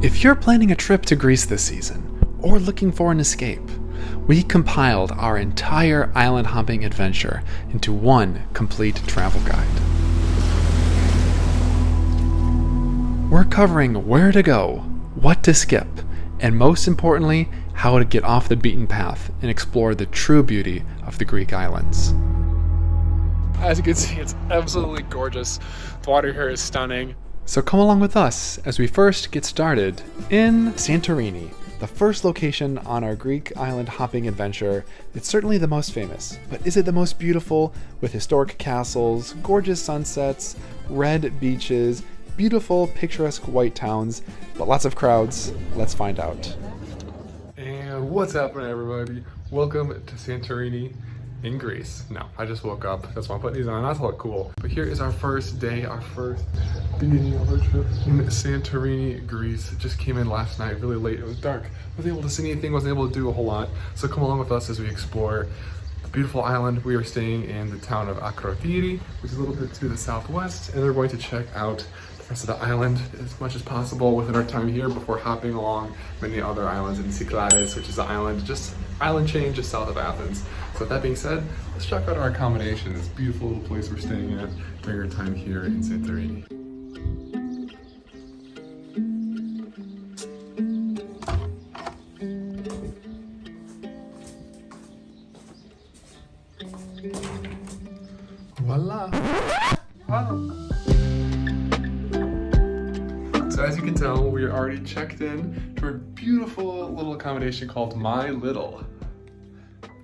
If you're planning a trip to Greece this season, or looking for an escape, we compiled our entire island hopping adventure into one complete travel guide. We're covering where to go, what to skip, and most importantly, how to get off the beaten path and explore the true beauty of the Greek islands. As you can see, it's absolutely gorgeous. The water here is stunning. So come along with us as we first get started in Santorini, the first location on our Greek island hopping adventure. It's certainly the most famous, but is it the most beautiful, with historic castles, gorgeous sunsets, red beaches, beautiful picturesque white towns, but lots of crowds? Let's find out. And what's happening, everybody? Welcome to Santorini in Greece. No, I just woke up. That's why I'm putting these on. That's look cool. But here is our first day, our first beginning of our trip in Santorini, Greece. It just came in last night, really late. It was dark. Wasn't able to see anything, wasn't able to do a whole lot. So come along with us as we explore the beautiful island. We are staying in the town of Akrotiri, which is a little bit to the southwest, and we're going to check out the rest of the island as much as possible within our time here before hopping along many other islands in Cyclades, which is the island chain just south of Athens. So with that being said, let's check out our accommodation, this beautiful little place we're staying at during our time here in Santorini. Voila! Wow. So as you can tell, we are already checked in to our beautiful little accommodation called My Little.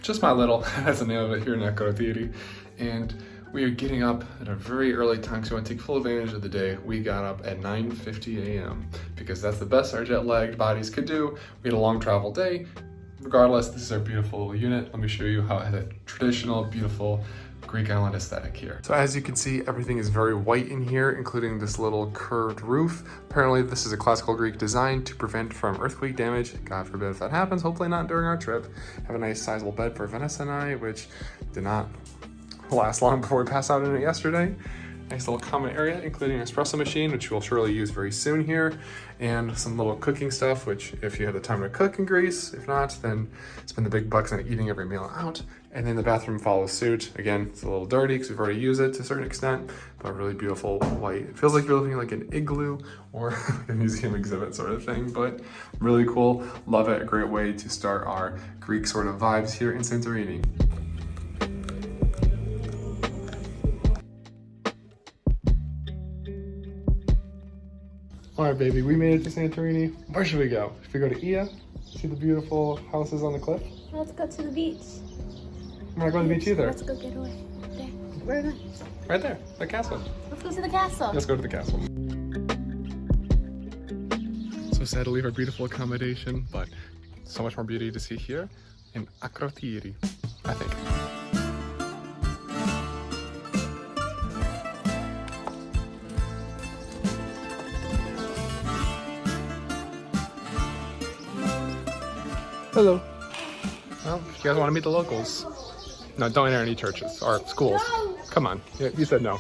Just My Little, that's the name of it here in Akrotiri. And we are getting up at a very early time, so we want to take full advantage of the day. We got up at 9:50 a.m. because that's the best our jet-lagged bodies could do. We had a long travel day. Regardless, this is our beautiful little unit. Let me show you how it has a traditional, beautiful Greek island aesthetic here. So as you can see, everything is very white in here, including this little curved roof. Apparently this is a classical Greek design to prevent from earthquake damage. God forbid if that happens, hopefully not during our trip. Have a nice sizable bed for Venice and I, which did not last long before we passed out in it yesterday. Nice little common area, including an espresso machine, which we'll surely use very soon here, and some little cooking stuff, which if you have the time to cook in Greece, if not, then spend the big bucks on eating every meal out. And then the bathroom follows suit. Again, it's a little dirty because we've already used it to a certain extent, but really beautiful white. It feels like you're living like an igloo or a museum exhibit sort of thing, but really cool. Love it. A great way to start our Greek sort of vibes here in Santorini. All right, baby, we made it to Santorini. Where should we go? Should we go to Ia? See the beautiful houses on the cliff? Let's go to the beach. We're not going to the beach either. Let's go get away. There. Where are we going? Right there, the castle. Let's go to the castle. Let's go to the castle. So sad to leave our beautiful accommodation, but so much more beauty to see here in Akrotiri, I think. Hello. Well, if you guys want to meet the locals. No, don't enter any churches or schools. No. Come on, you said no.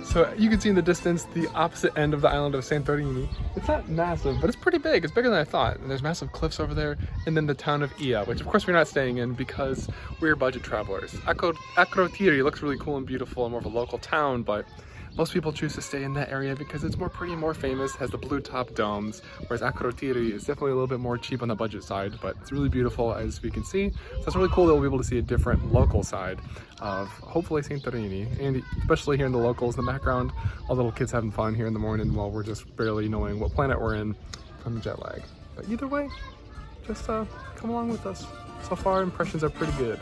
So you can see in the distance the opposite end of the island of Santorini. It's not massive, but it's pretty big. It's bigger than I thought. And there's massive cliffs over there, and then the town of Ia, which of course we're not staying in because we're budget travelers. Akrotiri looks really cool and beautiful and more of a local town, but most people choose to stay in that area because it's more pretty, more famous, has the blue top domes, whereas Akrotiri is definitely a little bit more cheap on the budget side, but it's really beautiful as we can see. So it's really cool that we'll be able to see a different local side of hopefully Santorini, and especially here in the locals in the background, all the little kids having fun here in the morning while we're just barely knowing what planet we're in from jet lag. But either way, just come along with us. So far, impressions are pretty good.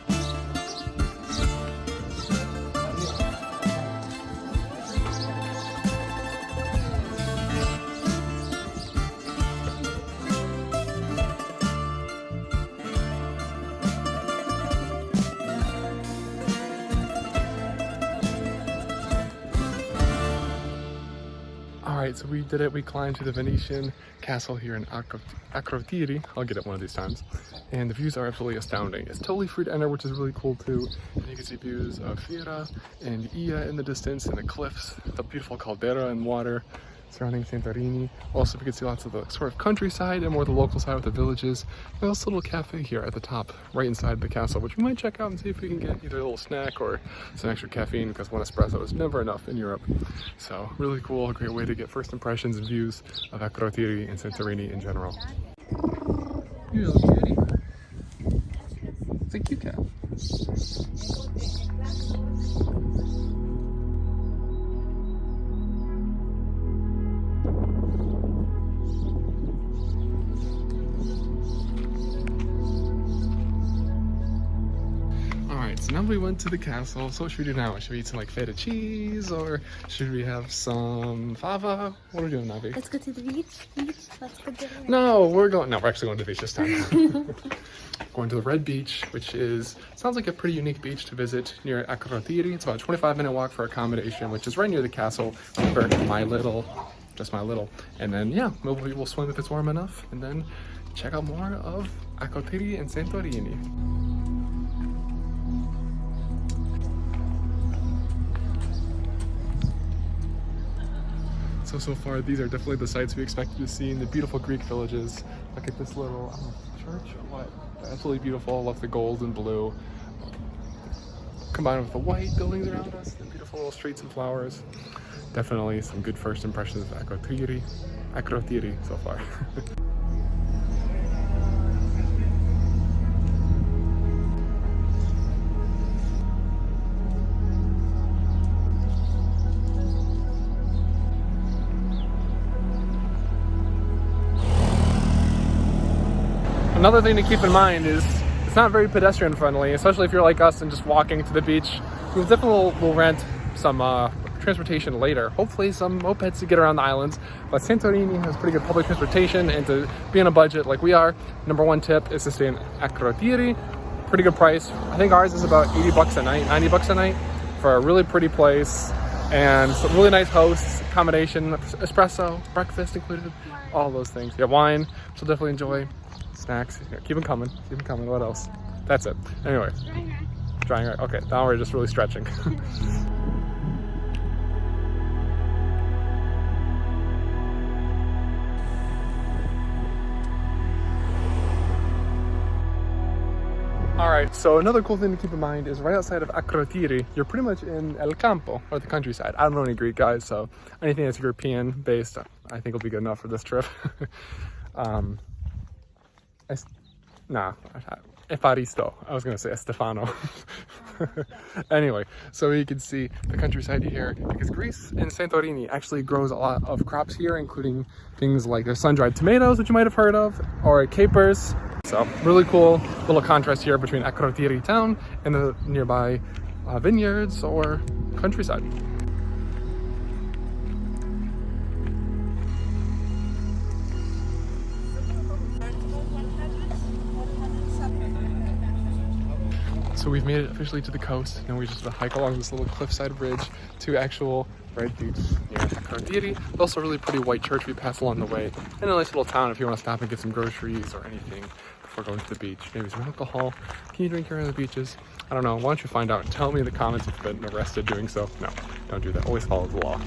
Alright, so we did it. We climbed to the Venetian castle here in Akrotiri. I'll get it one of these times. And the views are absolutely astounding. It's totally free to enter, which is really cool too. And you can see views of Fiera and Ia in the distance, and the cliffs, the beautiful caldera and water surrounding Santorini. Also, we can see lots of the sort of countryside and more the local side with the villages. There's also a little cafe here at the top, right inside the castle, which we might check out and see if we can get either a little snack or some extra caffeine, because one espresso is never enough in Europe. So really cool, a great way to get first impressions and views of Akrotiri and Santorini in general. You're a little cutie. It's a cute cat. So now we went to the castle, so what should we do now? Should we eat some like feta cheese, or should we have some fava? What are we doing now, Vic? Let's go to the beach. Let's go to the No, we're actually going to the beach this time. Going to the Red Beach, which sounds like a pretty unique beach to visit near Akrotiri. It's about a 25-minute walk for accommodation, which is right near the castle. Remember, just my little. And then, yeah, maybe we'll swim if it's warm enough, and then check out more of Akrotiri and Santorini. So far, these are definitely the sights we expected to see in the beautiful Greek villages. Look at this little church or what? Absolutely beautiful. I love the gold and blue. Combined with the white buildings around us, the beautiful little streets and flowers. Definitely some good first impressions of Akrotiri so far. Another thing to keep in mind is it's not very pedestrian friendly, especially if you're like us and just walking to the beach. We'll definitely rent some transportation later, hopefully some mopeds to get around the islands. But Santorini has pretty good public transportation, and to be on a budget like we are, number one tip is to stay in Akrotiri. Pretty good price. I think ours is about 80 bucks a night, 90 bucks a night for a really pretty place, and some really nice hosts, accommodation, espresso, breakfast included, all those things. You have wine, so definitely enjoy. Snacks, keep them coming, what else? That's it. Anyway, drying rack. Okay, now we're just really stretching. Alright, so another cool thing to keep in mind is right outside of Akrotiri, you're pretty much in El Campo, or the countryside. I don't know any Greek, guys, so anything that's European based, I think will be good enough for this trip. Efaristo. I was going to say Estefano. Anyway, so you can see the countryside here, because Greece and Santorini actually grows a lot of crops here, including things like their sun-dried tomatoes, which you might have heard of, or capers. So really cool little contrast here between Akrotiri town and the nearby vineyards or countryside. So we've made it officially to the coast, and we just hike along this little cliffside ridge to actual Red Beach near Akrotiri. Also a really pretty white church we pass along the way, and a nice little town if you want to stop and get some groceries or anything before going to the beach. Maybe some alcohol. Can you drink here on the beaches? I don't know. Why don't you find out and tell me in the comments if you've been arrested doing so. No, don't do that. Always follow the law.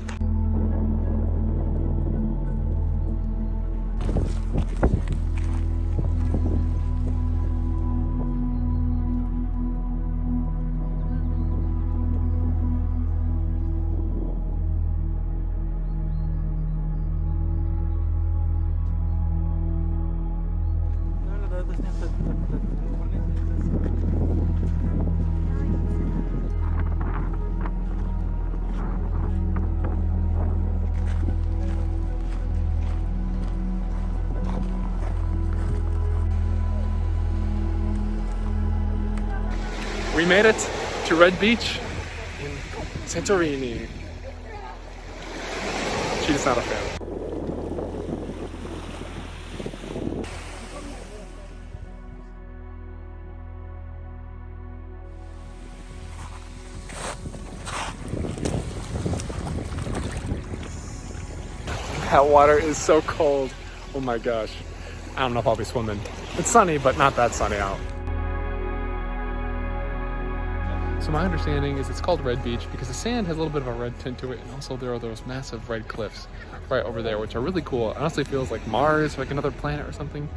We made it to Red Beach in Santorini. She's not a fan. That water is so cold. Oh my gosh. I don't know if I'll be swimming. It's sunny, but not that sunny out. So my understanding is it's called Red Beach because the sand has a little bit of a red tint to it, and also there are those massive red cliffs right over there, which are really cool. It honestly feels like Mars, like another planet or something.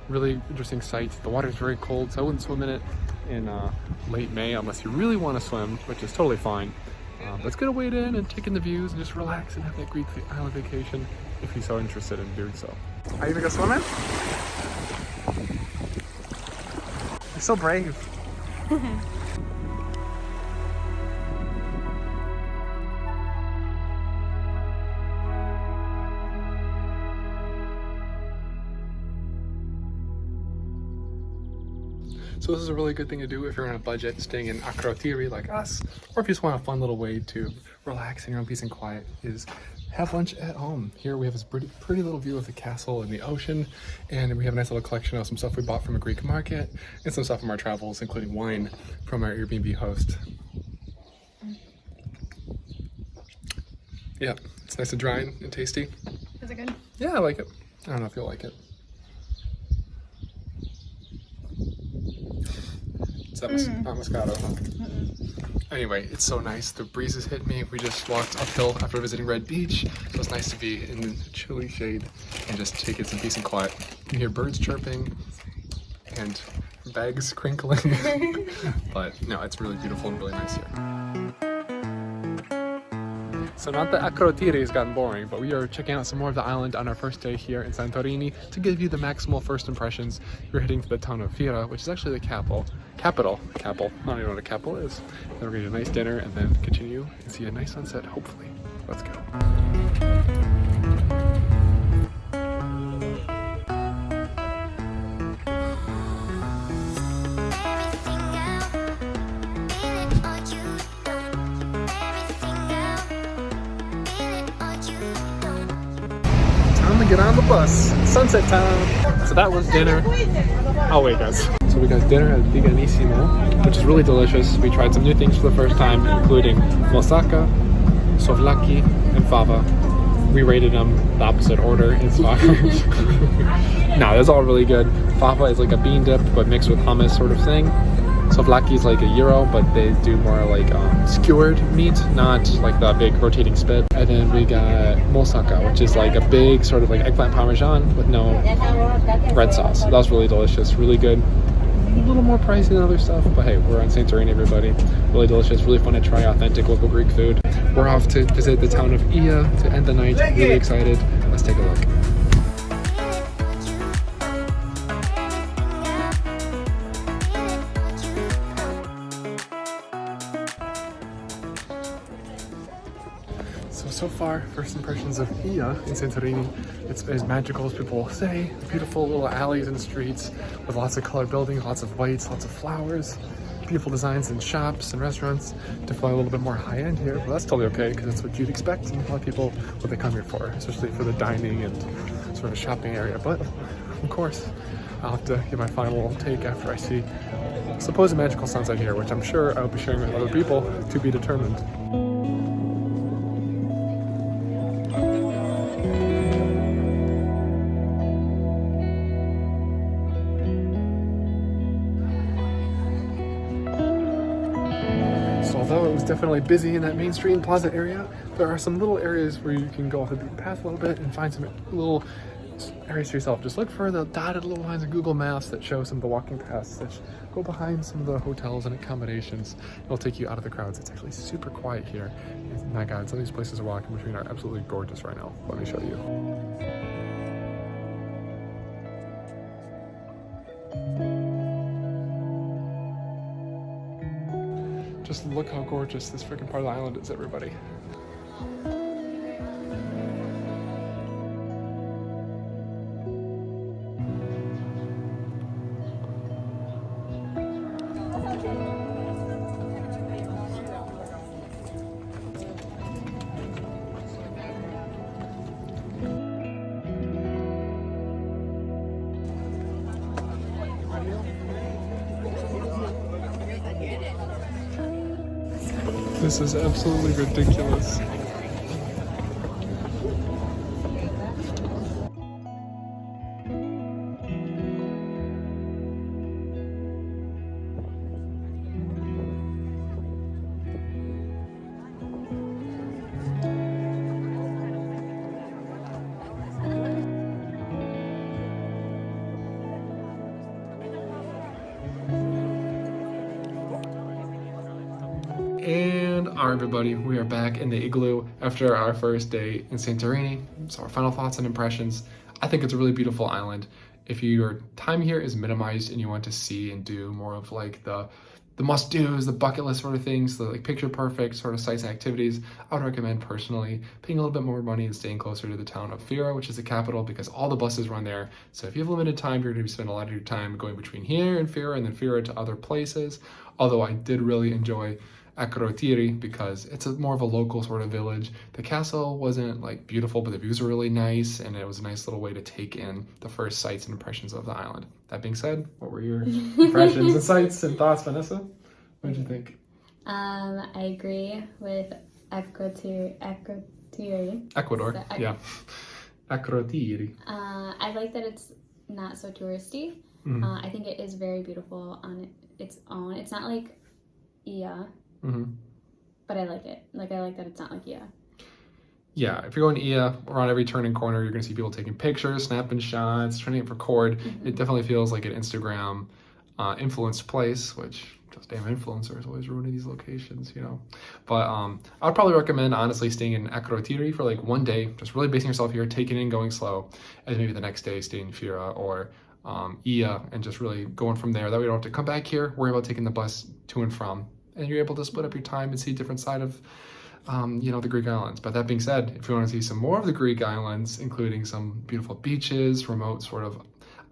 Really interesting sight. The water is very cold, so I wouldn't swim in it in late May unless you really want to swim, which is totally fine. But it's good to wade in and take in the views and just relax and have that Greek island vacation if you're so interested in doing so. Are you gonna go swimming? You're so brave. So this is a really good thing to do if you're on a budget, staying in Akrotiri like us, or if you just want a fun little way to relax in your own peace and quiet, is have lunch at home. Here we have this pretty little view of the castle and the ocean, and we have a nice little collection of some stuff we bought from a Greek market, and some stuff from our travels, including wine from our Airbnb host. Yeah, it's nice and dry and tasty. Is it good? Yeah, I like it. I don't know if you'll like it. Not Moscato. Anyway, it's so nice. The breezes hit me. We just walked uphill after visiting Red Beach. So it's nice to be in the chilly shade and just take it some peace and quiet. You can hear birds chirping and bags crinkling. But no, it's really beautiful and really nice here. So not that Akrotiri has gotten boring, but we are checking out some more of the island on our first day here in Santorini to give you the maximal first impressions. We're heading to the town of Fira, which is actually the capital. I don't even know what a capital is. Then we're going to get a nice dinner and then continue and see a nice sunset, hopefully. Let's go. Get on the bus. Sunset time. So that was dinner. Oh wait, guys. So we got dinner at Veganissimo, which is really delicious. We tried some new things for the first time, including moussaka, souvlaki, and fava. We rated them the opposite order inspired. No, it's all really good. Fava is like a bean dip, but mixed with hummus sort of thing. Souvlaki is like a gyro, but they do more like skewered meat, not like the big rotating spit. And then we got moussaka, which is like a big sort of like eggplant parmesan with no red sauce. That was really delicious, really good. A little more pricey than other stuff, but hey, we're on Santorini, everybody. Really delicious, really fun to try authentic local Greek food. We're off to visit the town of Ia to end the night. Really excited. Let's take a look. So far, first impressions of Ia in Santorini. It's as magical as people say. Beautiful little alleys and streets with lots of colored buildings, lots of lights, lots of flowers, beautiful designs in shops and restaurants. Definitely a little bit more high-end here, but that's totally okay because that's what you'd expect and a lot of people what they come here for, especially for the dining and sort of shopping area. But of course, I'll have to give my final take after I see supposed magical sunset here, which I'm sure I'll be sharing with other people to be determined. Although it was definitely busy in that Main Street and Plaza area, there are some little areas where you can go off the beaten path a little bit and find some little areas to yourself. Just look for the dotted little lines of Google Maps that show some of the walking paths that go behind some of the hotels and accommodations. It'll take you out of the crowds. It's actually super quiet here. And my God, some of these places we're walking between are absolutely gorgeous right now. Let me show you. Just look how gorgeous this freaking part of the island is, everybody. This is absolutely ridiculous. Alright everybody, we are back in the igloo after our first day in Santorini. So our final thoughts and impressions. I think it's a really beautiful island. If your time here is minimized and you want to see and do more of like the must-dos, the bucket list sort of things, the like picture perfect sort of sites and activities, I would recommend personally paying a little bit more money and staying closer to the town of Fira, which is the capital, because all the buses run there. So if you have limited time, you're going to spend a lot of your time going between here and Fira and then Fira to other places. Although I did really enjoy Akrotiri because it's more of a local sort of village. The castle wasn't like beautiful, but the views were really nice, and it was a nice little way to take in the first sights and impressions of the island. That being said, what were your impressions and sights and thoughts, Vanessa? What did you think? I agree with Akrotiri. Ecuador, So, yeah. Akrotiri. I like that it's not so touristy. Mm-hmm. I think it is very beautiful on its own. It's not like Ia. Mm-hmm. But I like it. Like, I like that it's not like Ia. Yeah, if you're going to Ia, around every turn and corner, you're going to see people taking pictures, snapping shots, trying to record. Mm-hmm. It definitely feels like an Instagram influenced place, which those damn influencers always ruining these locations, you know. But I would probably recommend, honestly, staying in Akrotiri for like one day, just really basing yourself here, taking in, going slow, and maybe the next day staying in Fira or Ia, and just really going from there. That way you don't have to come back here, worry about taking the bus to and from. And you're able to split up your time and see a different side of, the Greek islands. But that being said, if you want to see some more of the Greek islands, including some beautiful beaches, remote sort of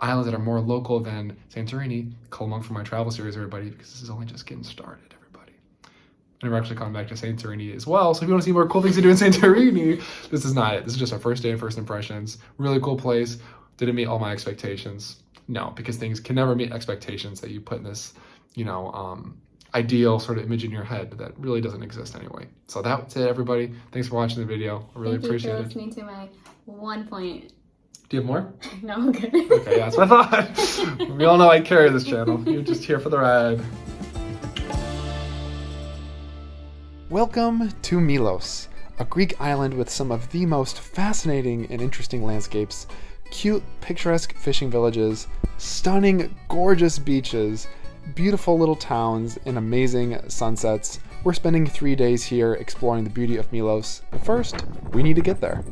islands that are more local than Santorini, come along for my travel series, everybody, because this is only just getting started, everybody. And we're actually coming back to Santorini as well. So if you want to see more cool things to do in Santorini, this is not it. This is just our first day and first impressions. Really cool place. Didn't meet all my expectations. No, because things can never meet expectations that you put in this, ideal sort of image in your head that really doesn't exist anyway. So that's it, everybody. Thanks for watching the video. I really appreciate it. Thank you for listening to my 1 point. Do you have more? No, I'm good. Okay, that's what I thought. We all know I carry this channel. You're just here for the ride. Welcome to Milos, a Greek island with some of the most fascinating and interesting landscapes, cute, picturesque fishing villages, stunning, gorgeous beaches, beautiful little towns, and amazing sunsets. We're spending 3 days here exploring the beauty of Milos, but first, we need to get there.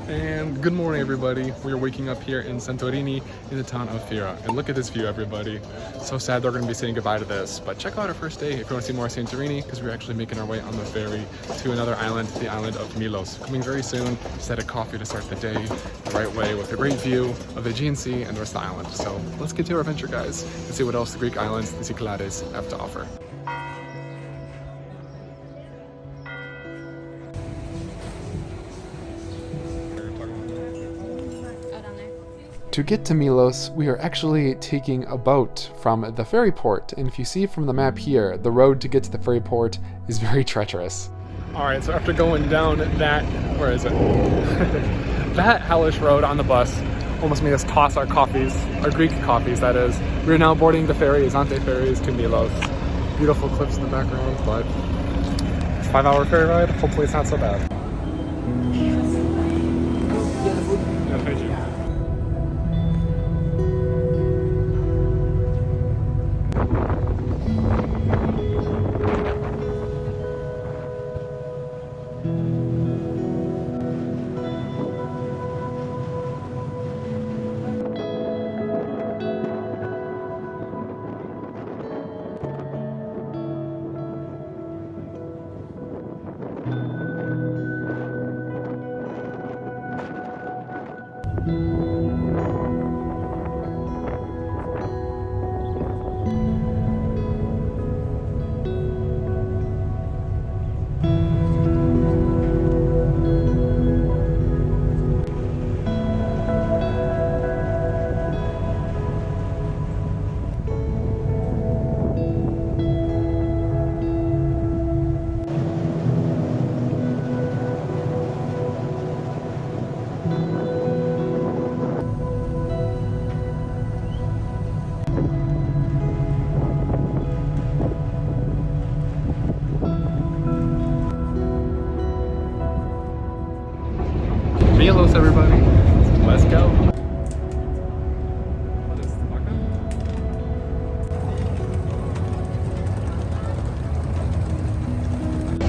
And good morning, everybody. We are waking up here in Santorini in the town of Fira. And look at this view, everybody. So sad they're going to be saying goodbye to this. But check out our first day if you want to see more Santorini, because we're actually making our way on the ferry to another island, the island of Milos. Coming very soon. Just had a coffee to start the day the right way with a great view of the Aegean Sea and the rest of the island. So let's get to our adventure, guys, and see what else the Greek islands, the Cyclades, have to offer. To get to Milos, we are actually taking a boat from the ferry port, and if you see from the map here, the road to get to the ferry port is very treacherous. Alright, so after going down that, where is it? That hellish road on the bus almost made us toss our coffees, our Greek coffees that is. We are now boarding the ferry, Zante ferries, to Milos. Beautiful cliffs in the background, but it's a 5-hour ferry ride. Hopefully it's not so bad. Yeah, thank you. Milos, everybody. Let's go.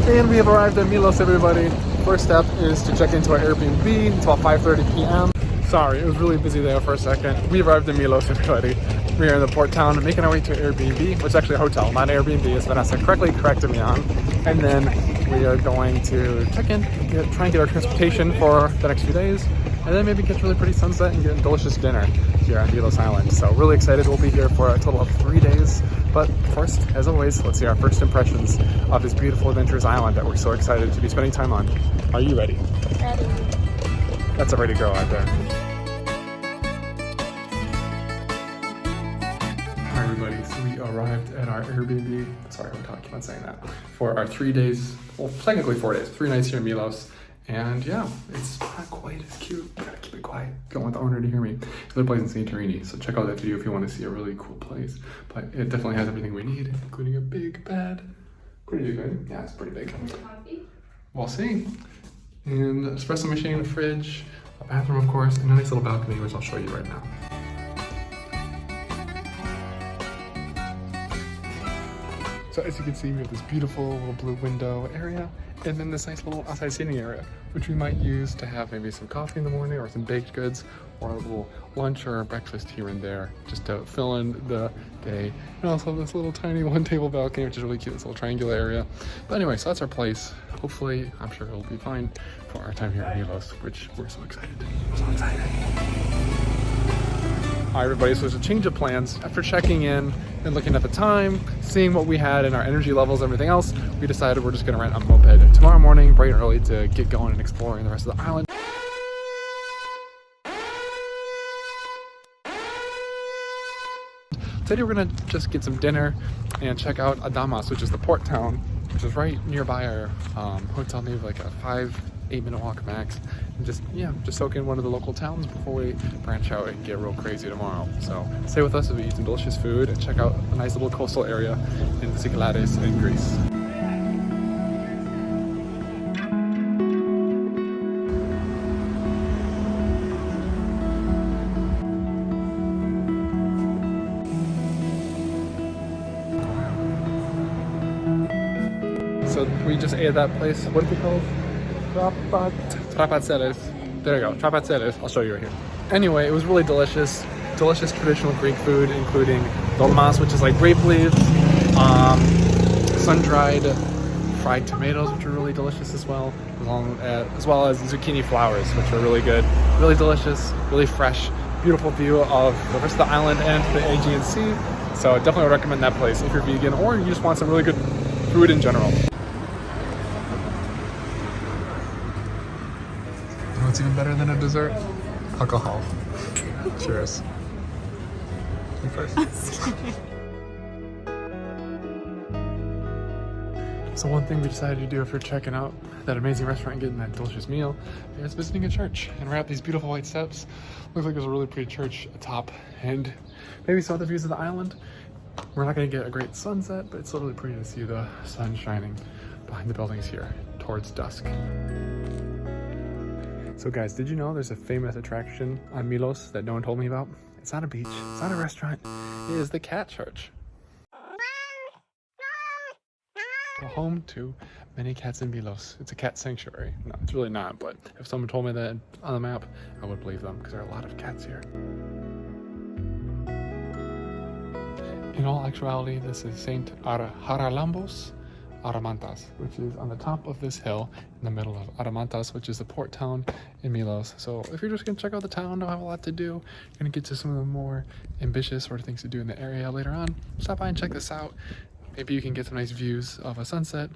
And we have arrived at Milos, everybody. First step is to check into our Airbnb. It's about 5:30 p.m. Sorry, it was really busy there for a second. We arrived in Milos, everybody. We are in the port town, making our way to Airbnb, which is actually a hotel, not an Airbnb, as Vanessa correctly corrected me on. And then we are going to check in, try and get our transportation for the next few days, and then maybe catch a really pretty sunset and get a delicious dinner here on Milos Island. So really excited. We'll be here for a total of 3 days. But first, as always, let's see our first impressions of this beautiful adventurous island that we're so excited to be spending time on. Are you ready? Ready. That's a ready girl right there. Hi everybody, so we arrived at our Airbnb, sorry hotel, I keep on saying that, for our 3 days, well technically 4 days, 3 nights here in Milos. And yeah, it's not quite as cute. Gotta keep it quiet. Don't want the owner to hear me. The other place in Santorini. So check out that video if you want to see a really cool place. But it definitely has everything we need, including a big bed. Pretty big, right? Yeah, it's pretty big. Coffee? We'll see. And an espresso machine, a fridge, a bathroom of course, and a nice little balcony, which I'll show you right now. So as you can see, we have this beautiful little blue window area, and then this nice little outside seating area, which we might use to have maybe some coffee in the morning or some baked goods, or a little lunch or breakfast here and there, just to fill in the day. And also this little tiny one table balcony, which is really cute, this little triangular area. But anyway, so that's our place. Hopefully, I'm sure it'll be fine for our time here at Milos, which we're so excited. We're so excited. Hi everybody, so there's a change of plans. After checking in and looking at the time, seeing what we had and our energy levels and everything else, we decided we're just gonna rent a moped tomorrow morning, bright and early, to get going and exploring the rest of the island. Today we're gonna just get some dinner and check out Adamas, which is the port town, which is right nearby our hotel, maybe like a 5-8 minute walk max. And just soak in one of the local towns before we branch out and get real crazy tomorrow. So stay with us as we eat some delicious food and check out a nice little coastal area in the Cyclades in Greece. So we just ate at that place. What is it called? Trapaceres. There you go, Trapaceres. I'll show you right here. Anyway, it was really delicious. Delicious traditional Greek food, including dolmas, which is like grape leaves, sun-dried fried tomatoes, which are really delicious as well, as well as zucchini flowers, which are really good, really delicious, really fresh, beautiful view of the rest of the island and the Aegean Sea. So I definitely would recommend that place if you're vegan or you just want some really good food in general. What's even better than a dessert? Alcohol. Cheers. You first. So one thing we decided to do after checking out that amazing restaurant and getting that delicious meal is visiting a church. And we're at these beautiful white steps. Looks like there's a really pretty church atop, and maybe some other views of the island. We're not going to get a great sunset, but it's still really pretty to see the sun shining behind the buildings here towards dusk. So guys, did you know there's a famous attraction on Milos that no one told me about? It's not a beach, it's not a restaurant, it is the cat church. Home to many cats in Milos. It's a cat sanctuary. No, it's really not, but if someone told me that on the map, I would believe them because there are a lot of cats here. In all actuality, this is Saint Haralambos Aramantas, which is on the top of this hill in the middle of Aramantas, which is the port town in Milos. So if you're just gonna check out the town, don't have a lot to do, you're gonna get to some of the more ambitious sort of things to do in the area later on, stop by and check this out. Maybe you can get some nice views of a sunset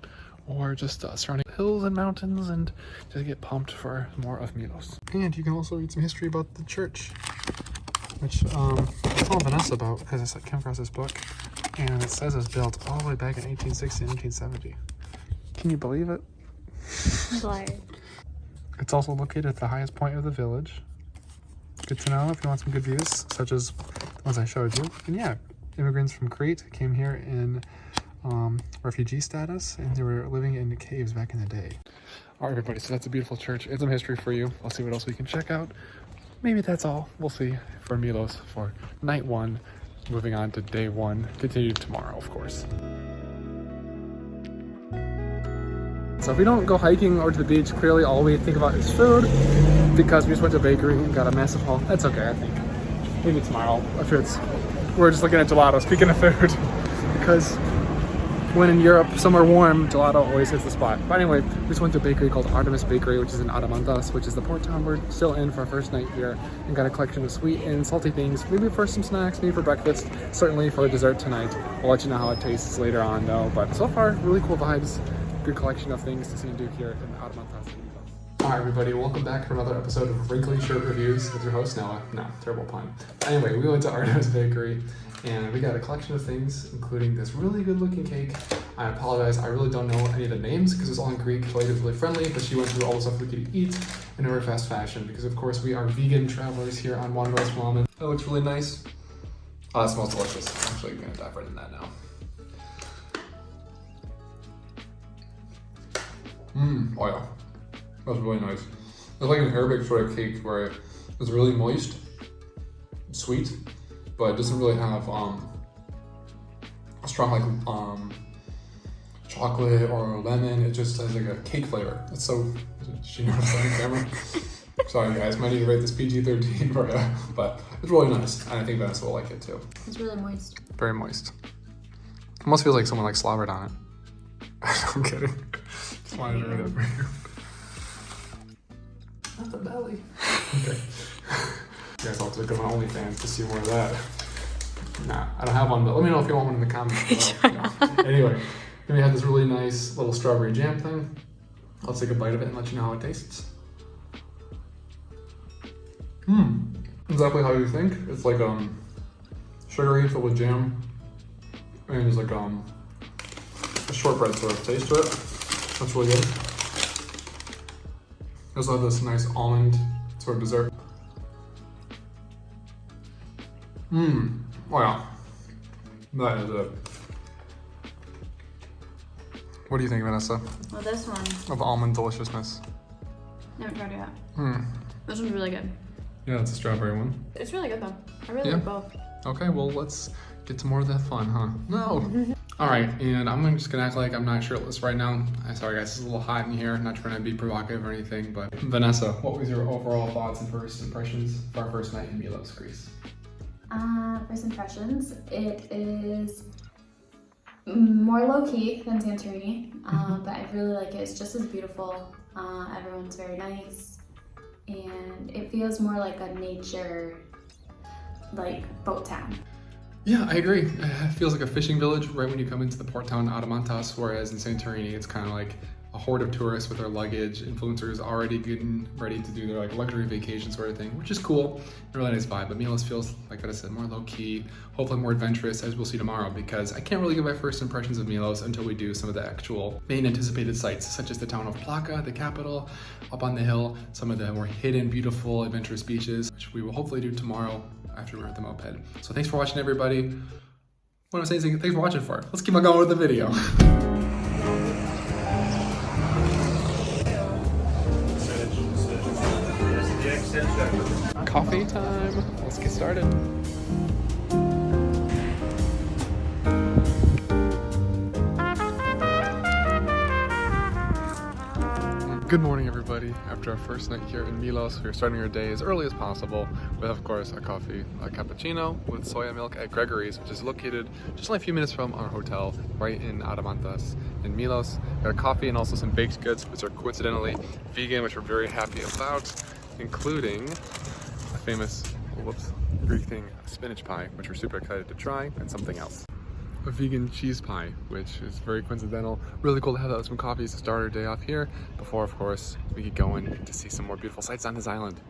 or just surrounding hills and mountains and just get pumped for more of Milos. And you can also read some history about the church, which I told Vanessa about as I came across this book. And it says it was built all the way back in 1860 and 1870. Can you believe it? Why? It's also located at the highest point of the village. Good to know if you want some good views, such as the ones I showed you. And yeah, immigrants from Crete came here in refugee status, and they were living in caves back in the day. All right, everybody, so that's a beautiful church. It's some history for you. I'll see what else we can check out. Maybe that's all. We'll see for Milos for night 1. Moving on to day 1, continue tomorrow, of course. So if we don't go hiking or to the beach, clearly all we think about is food, because we just went to a bakery and got a massive haul. That's okay, I think. Maybe tomorrow, if it's, we're just looking at gelato, speaking of food, because when in Europe, somewhere warm, gelato always hits the spot. But anyway, we just went to a bakery called Artemis Bakery, which is in Adamantas, which is the port town we're still in for our first night here, and got a collection of sweet and salty things, maybe for some snacks, maybe for breakfast, certainly for dessert tonight. We'll let you know how it tastes later on though, but so far, really cool vibes, good collection of things to see and do here in Adamantas. Alright everybody, welcome back to another episode of Wrinkly Shirt Reviews with your host Noah. No, terrible pun. Anyway, we went to Artemis Bakery and we got a collection of things, including this really good looking cake. I apologize, I really don't know any of the names because it's all in Greek. The lady's really friendly, but she went through all the stuff we could eat in a very fast fashion because of course we are vegan travelers here on Wanderlust Ramen. That looks really nice. Oh, that smells delicious. I'm actually gonna dive right in that now. Oh yeah. That was really nice. It's like an Arabic sort of cake where it's really moist, sweet, but it doesn't really have a strong like chocolate or lemon. It just has like a cake flavor. It's so. Did she notice that on camera? Sorry guys, might need to rate this PG-13 for you, but it's really nice. And I think Vanessa will like it too. It's really moist. Very moist. Almost feels like someone like slobbered on it. I'm kidding. Just wanted to read it for you. Not the belly. Okay. You guys all took on OnlyFans to see more of that. Nah, I don't have one, but let me know if you want one in the comments below. Anyway, then we have this really nice little strawberry jam thing. I'll take a bite of it and let you know how it tastes. Exactly how you think. It's like sugary filled with jam, and there's like a shortbread sort of taste to it. That's really good. I also have this nice almond sort of dessert. Oh yeah, that is it. What do you think, Vanessa? Well, this one. Of almond deliciousness. Never tried it yet. This one's really good. Yeah, it's a strawberry one. It's really good though. I really like both. Okay, well let's get to more of that fun, huh? No. All right, and I'm just gonna act like I'm not shirtless right now. I'm sorry guys, it's a little hot in here. I'm not trying to be provocative or anything, but Vanessa, what was your overall thoughts and first impressions for our first night in Milos, Greece? First impressions, it is more low-key than Santorini, but I really like it. It's just as beautiful. Everyone's very nice, and it feels more like a nature, like boat town. Yeah, I agree. It feels like a fishing village right when you come into the port town Adamantas, whereas in Santorini, it's kind of like a horde of tourists with their luggage, influencers already getting ready to do their like luxury vacation sort of thing, which is cool. A really nice vibe, but Milos feels, like I said, more low-key, hopefully more adventurous, as we'll see tomorrow, because I can't really give my first impressions of Milos until we do some of the actual main anticipated sites, such as the town of Plaka, the capital, up on the hill, some of the more hidden, beautiful, adventurous beaches, which we will hopefully do tomorrow after we're at the moped. So thanks for watching, everybody. What am I saying? Thanks for watching for. Let's keep on going with the video. Coffee time. Let's get started. Good morning, everybody. After our first night here in Milos, we're starting our day as early as possible with, of course, a coffee, a cappuccino with soya milk at Gregory's, which is located just only a few minutes from our hotel, right in Adamantas in Milos. Got a coffee and also some baked goods, which are coincidentally vegan, which we're very happy about, including a famous, Greek thing, spinach pie, which we're super excited to try, and something else. A vegan cheese pie, which is very coincidental. Really cool to have that with some coffees to start our day off here before, of course, we get going to see some more beautiful sights on this island.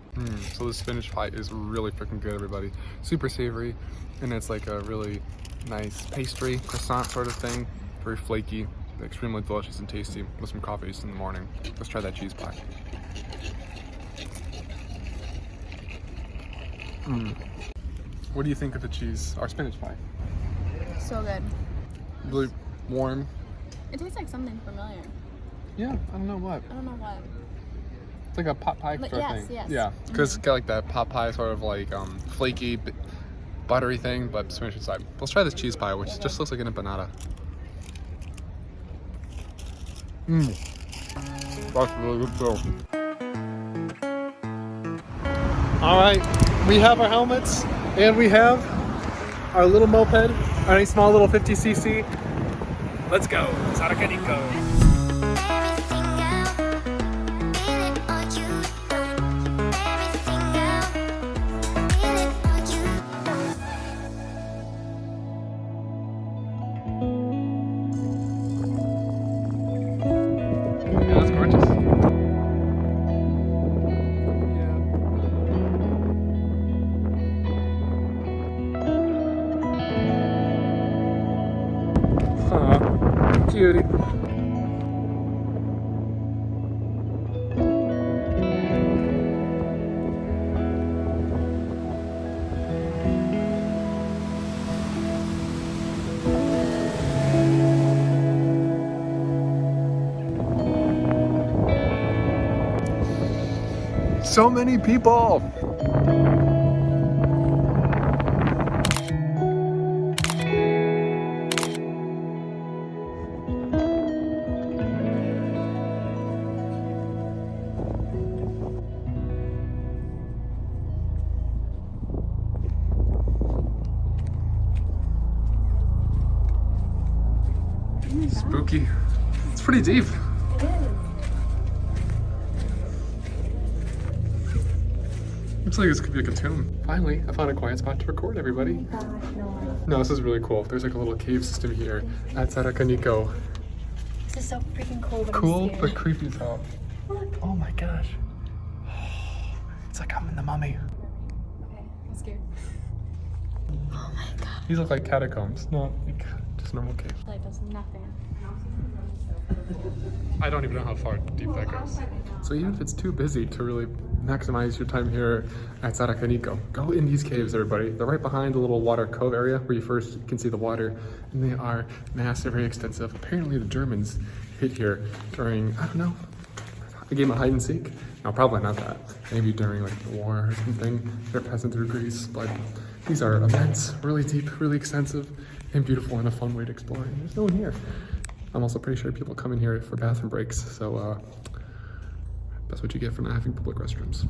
So the spinach pie is really freaking good, everybody. Super savory, and it's like a really nice pastry, croissant sort of thing. Very flaky, extremely delicious and tasty with some coffees in the morning. Let's try that cheese pie. What do you think of the cheese, our spinach pie? So good. Really warm. It tastes like something familiar. Yeah, I don't know what. I don't know what. It's like a pot pie sort of thing. Yes. Yeah, because it's got like that pot pie sort of like flaky, buttery thing, but spinach inside. Let's try this cheese pie, which just looks like an empanada. That's really good too. All right, we have our helmets and we have our little moped, our nice small little 50cc. Let's go, Santorini. That's gorgeous. Aw, cutie. So many people! Spooky. It's pretty deep. It is. Looks like this could be like a tomb. Finally, I found a quiet spot to record, everybody. Gosh, no. No, this is really cool. There's like a little cave system here at Santorini. This is so freaking cool. But Cool, I'm but scared. creepy as hell. Look. Oh my gosh. It's like I'm in the Mummy. Okay, I'm scared. Oh my god. These look like catacombs, not like just normal caves. Like does nothing. I don't even know how far deep that goes. So even if it's too busy to really maximize your time here at Santorini, go in these caves, everybody. They're right behind the little water cove area where you first can see the water, and they are massive, very extensive. Apparently the Germans hit here during, I don't know, a game of hide and seek. No, probably not that. Maybe during like the war or something. They're passing through Greece, but these are immense, really deep, really extensive, and beautiful, and a fun way to explore. And there's no one here. I'm also pretty sure people come in here for bathroom breaks, so that's what you get for not having public restrooms.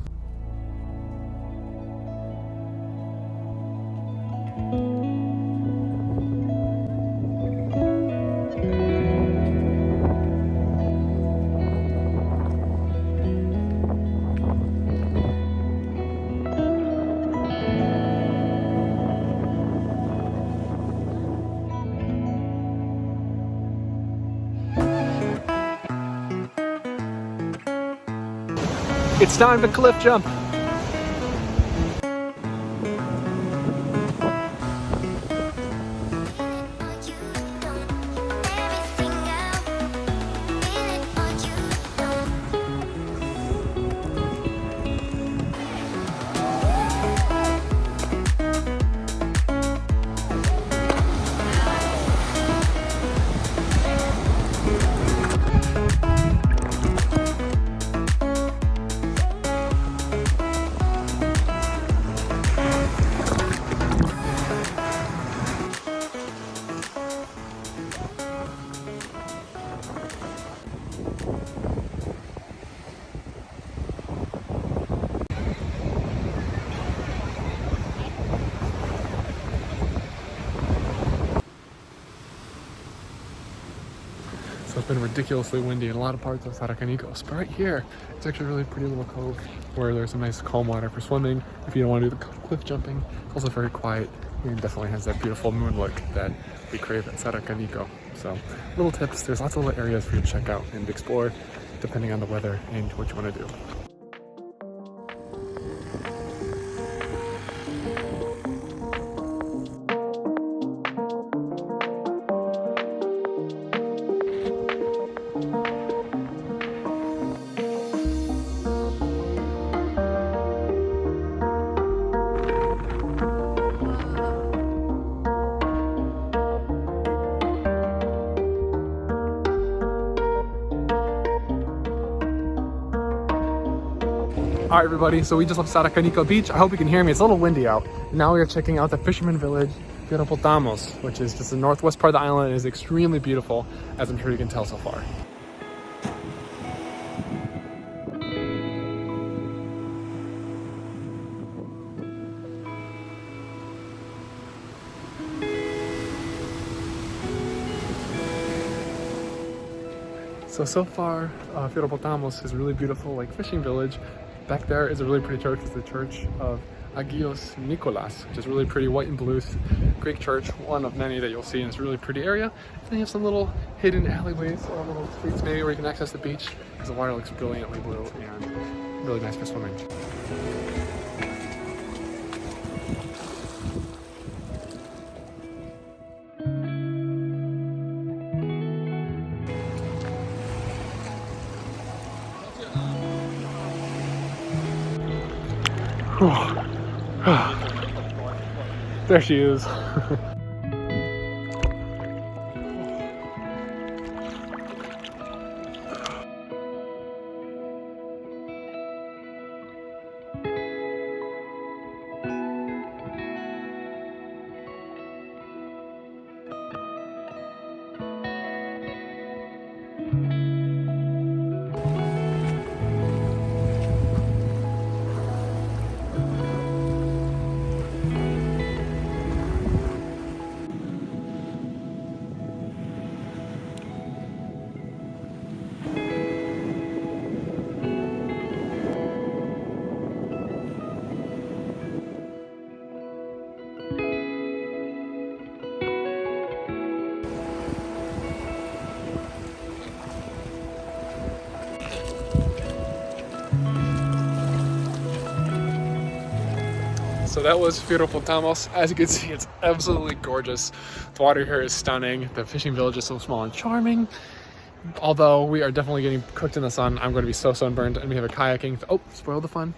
It's time to cliff jump. So it's been ridiculously windy in a lot of parts of Santorini. But right here, it's actually a really pretty little cove where there's some nice calm water for swimming. If you don't want to do the cliff jumping, it's also very quiet and definitely has that beautiful moon look that we crave at Santorini. So little tips, there's lots of little areas for you to check out and explore depending on the weather and what you want to do. All right, everybody, so we just left Santorini Beach. I hope you can hear me. It's a little windy out. Now we are checking out the fisherman village, Paros, which is just the northwest part of the island. It is extremely beautiful, as I'm sure you can tell so far. So far, Filopotamos is a really beautiful like fishing village. Back there is a really pretty church. It's the Church of Agios Nikolas, which is really pretty, white and blue Greek church, one of many that you'll see in this really pretty area. And you have some little hidden alleyways or little streets maybe where you can access the beach because the water looks brilliantly blue and really nice for swimming. There she is. So that was Filopotamos. As you can see, it's absolutely gorgeous. The water here is stunning. The fishing village is so small and charming. Although we are definitely getting cooked in the sun, I'm going to be so sunburned. And we have a kayaking, spoiled the fun.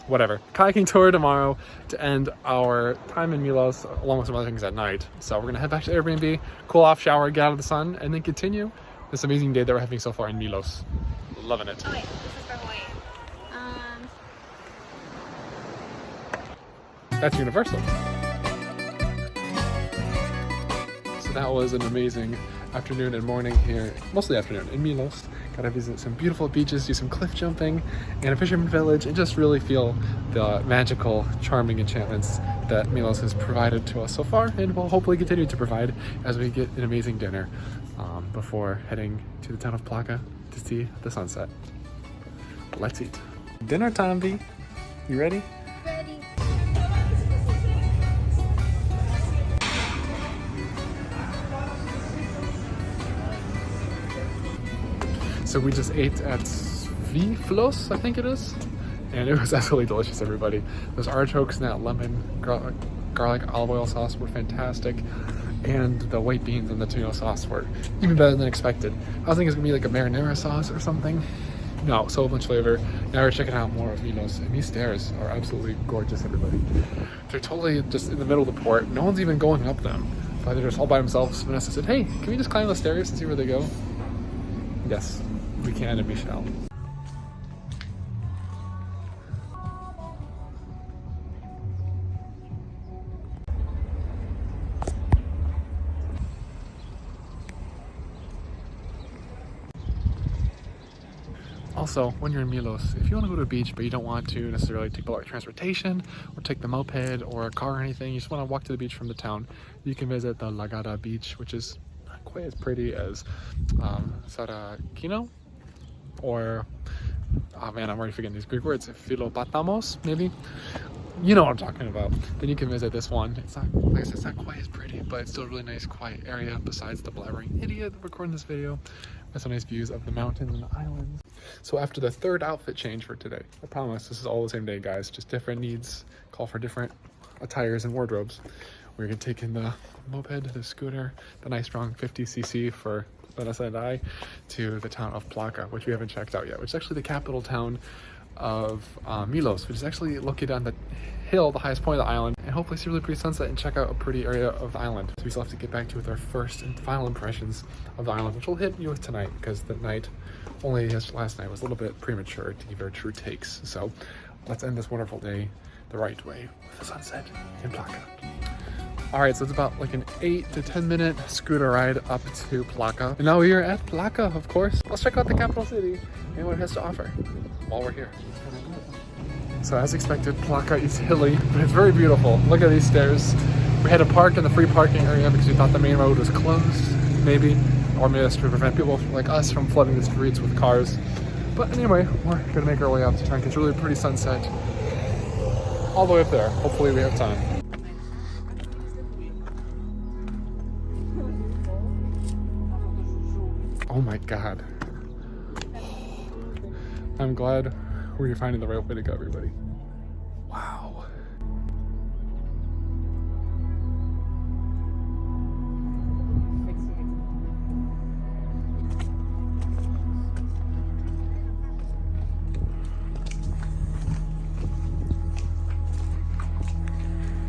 Whatever. Kayaking tour tomorrow to end our time in Milos, along with some other things at night. So we're going to head back to Airbnb, cool off, shower, get out of the sun, and then continue this amazing day that we're having so far in Milos. Loving it. Oh wait, this is for Hawaii. That's universal. So that was an amazing afternoon and morning here, mostly afternoon, in Milos. Got to visit some beautiful beaches, do some cliff jumping, and a fisherman village, and just really feel the magical, charming enchantments that Milos has provided to us so far, and will hopefully continue to provide as we get an amazing dinner before heading to the town of Plaka to see the sunset. Let's eat. Dinner time, V. You ready? Ready. So we just ate at Viflos, I think it is, and it was absolutely delicious, everybody. Those artichokes and that lemon garlic olive oil sauce were fantastic, and the white beans and the tomato sauce were even better than expected. I was thinking it was gonna be like a marinara sauce or something. No, so much flavor. Now we're checking out more of Milos, and these stairs are absolutely gorgeous, everybody. They're totally just in the middle of the port. No one's even going up them, but they're just all by themselves. Vanessa said, "Hey, can we just climb the stairs and see where they go?" Yes, we can and we shall. Also, when you're in Milos, if you want to go to a beach but you don't want to necessarily take public transportation or take the moped or a car or anything, you just want to walk to the beach from the town, you can visit the Lagada beach, which is not quite as pretty as Sarakino or, oh man, I'm already forgetting these Greek words, Filopotamos, maybe? You know what I'm talking about. Then you can visit this one. It's not, like I said, it's not quite as pretty, but it's still a really nice, quiet area besides the blabbering idiot recording this video. With some nice views of the mountains and the islands. So after the third outfit change for today, I promise this is all the same day, guys, just different needs call for different attires and wardrobes. We're gonna take in the moped, the scooter, the nice strong 50cc for Vanessa and I to the town of Plaka, which we haven't checked out yet, which is actually the capital town of Milos, which is actually located on the hill, the highest point of the island, and hopefully see a really pretty sunset and check out a pretty area of the island. So we still have to get back to with our first and final impressions of the island, which we'll hit you with tonight, because the night, last night was a little bit premature to give our true takes. So let's end this wonderful day the right way with the sunset in Plaka. All right, so it's about like an 8 to 10 minute scooter ride up to Plaka. And now we are at Plaka, of course. Let's check out the capital city and what it has to offer while we're here. So as expected, Plaka is hilly, but it's very beautiful. Look at these stairs. We had to park in the free parking area because we thought the main road was closed, maybe, 4 minutes to prevent people like us from flooding the streets with cars. But anyway, we're gonna make our way up to try and catch a really pretty sunset all the way up there. Hopefully we have time. Oh my God. I'm glad we're finding the right way to go, everybody. Wow.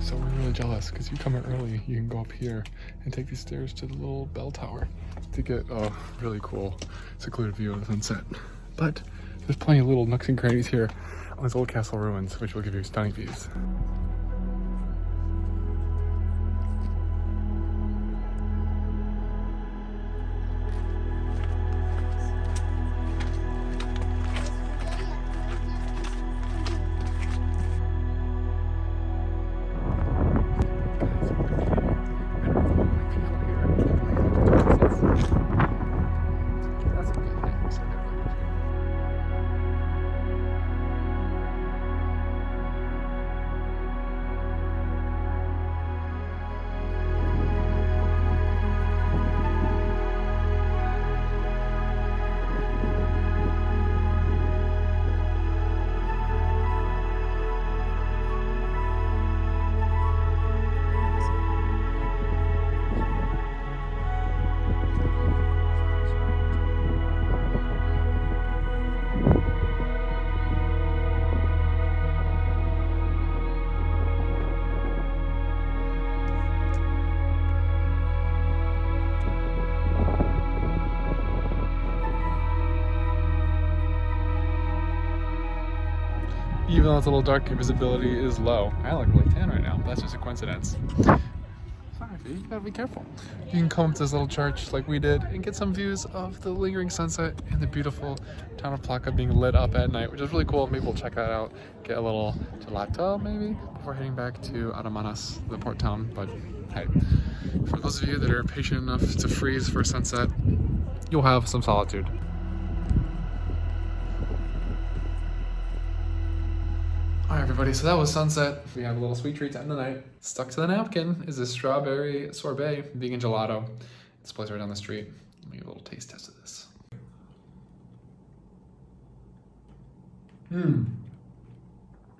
So we're really jealous because you come in early, you can go up here and take these stairs to the little bell tower to get a really cool secluded view of the sunset. But there's plenty of little nooks and crannies here on these old castle ruins, which will give you stunning views. Even though it's a little dark, your visibility is low. I look really tan right now. That's just a coincidence. Sorry, you gotta be careful. You can come to this little church like we did and get some views of the lingering sunset and the beautiful town of Plaka being lit up at night, which is really cool. Maybe we'll check that out. Get a little gelato maybe before heading back to Aramanas, the port town. But hey, for those of you that are patient enough to freeze for sunset, you'll have some solitude. All right, everybody, so that was sunset. We have a little sweet treat to end the night. Stuck to the napkin is a strawberry sorbet vegan gelato. This place right down the street. Let me give a little taste test of this.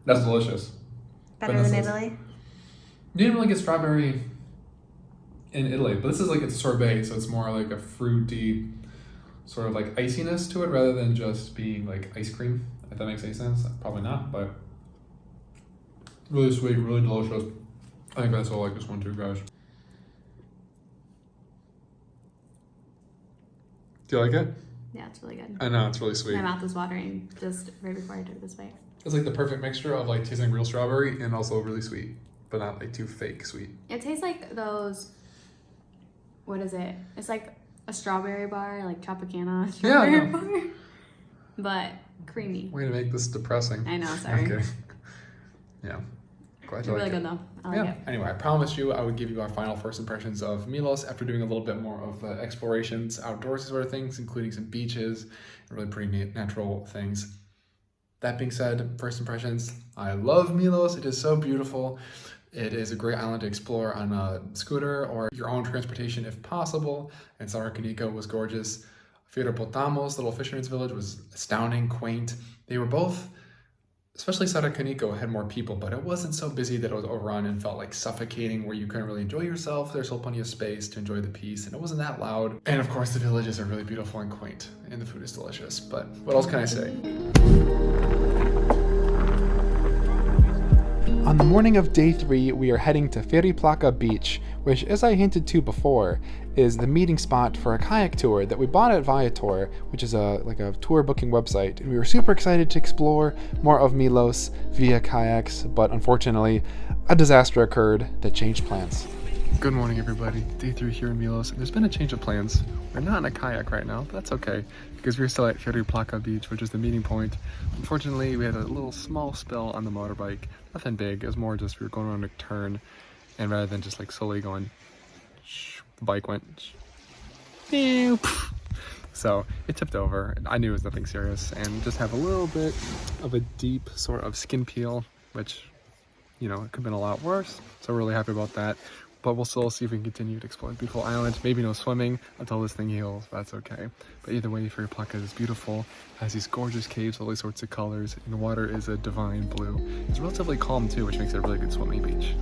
That's delicious. Better than Italy? You didn't really get strawberry in Italy, but this is like, it's a sorbet, so it's more like a fruity sort of like iciness to it rather than just being like ice cream, if that makes any sense. Probably not, but really sweet, really delicious. I think that's all I like this one too, guys. Do you like it? Yeah, it's really good. I know, it's really sweet. My mouth was watering just right before I took this bite. It's like the perfect mixture of like tasting real strawberry and also really sweet, but not like too fake sweet. It tastes like those, what is it? It's like a strawberry bar, like Tropicana strawberry bar, but creamy. Way to make this depressing. I know, sorry. Okay. Yeah. It's really good though. I like it. Anyway, I promised you I would give you our final first impressions of Milos after doing a little bit more of explorations, outdoorsy sort of things, including some beaches and really pretty neat natural things. That being said, first impressions, I love Milos. It is so beautiful. It is a great island to explore on a scooter or your own transportation if possible. And Santorini was gorgeous. Fyropotamos, little fisherman's village, was astounding, quaint. They were both, especially Santorini had more people, but it wasn't so busy that it was overrun and felt like suffocating where you couldn't really enjoy yourself. There's still plenty of space to enjoy the peace, and it wasn't that loud. And of course, the villages are really beautiful and quaint, and the food is delicious. But what else can I say? On the morning of day 3, we are heading to Plaka Beach, which, as I hinted to before, is the meeting spot for a kayak tour that we bought at Viator, which is a tour booking website. And we were super excited to explore more of Milos via kayaks, but unfortunately, a disaster occurred that changed plans. Good morning, everybody. Day 3 here in Milos, and there's been a change of plans. We're not in a kayak right now, but that's okay, because we're still at Plaka Beach, which is the meeting point. Unfortunately, we had a little small spill on the motorbike. Nothing big, it was more just we were going around a turn, and rather than just like slowly going, the bike went, So it tipped over. I knew it was nothing serious, and just have a little bit of a deep sort of skin peel, which, you know, it could have been a lot worse. So we're really happy about that. But we'll still see if we can continue to explore the beautiful island. Maybe no swimming until this thing heals. That's okay. But either way, Ferry is beautiful. Has these gorgeous caves, all these sorts of colors, and the water is a divine blue. It's relatively calm too, which makes it a really good swimming beach.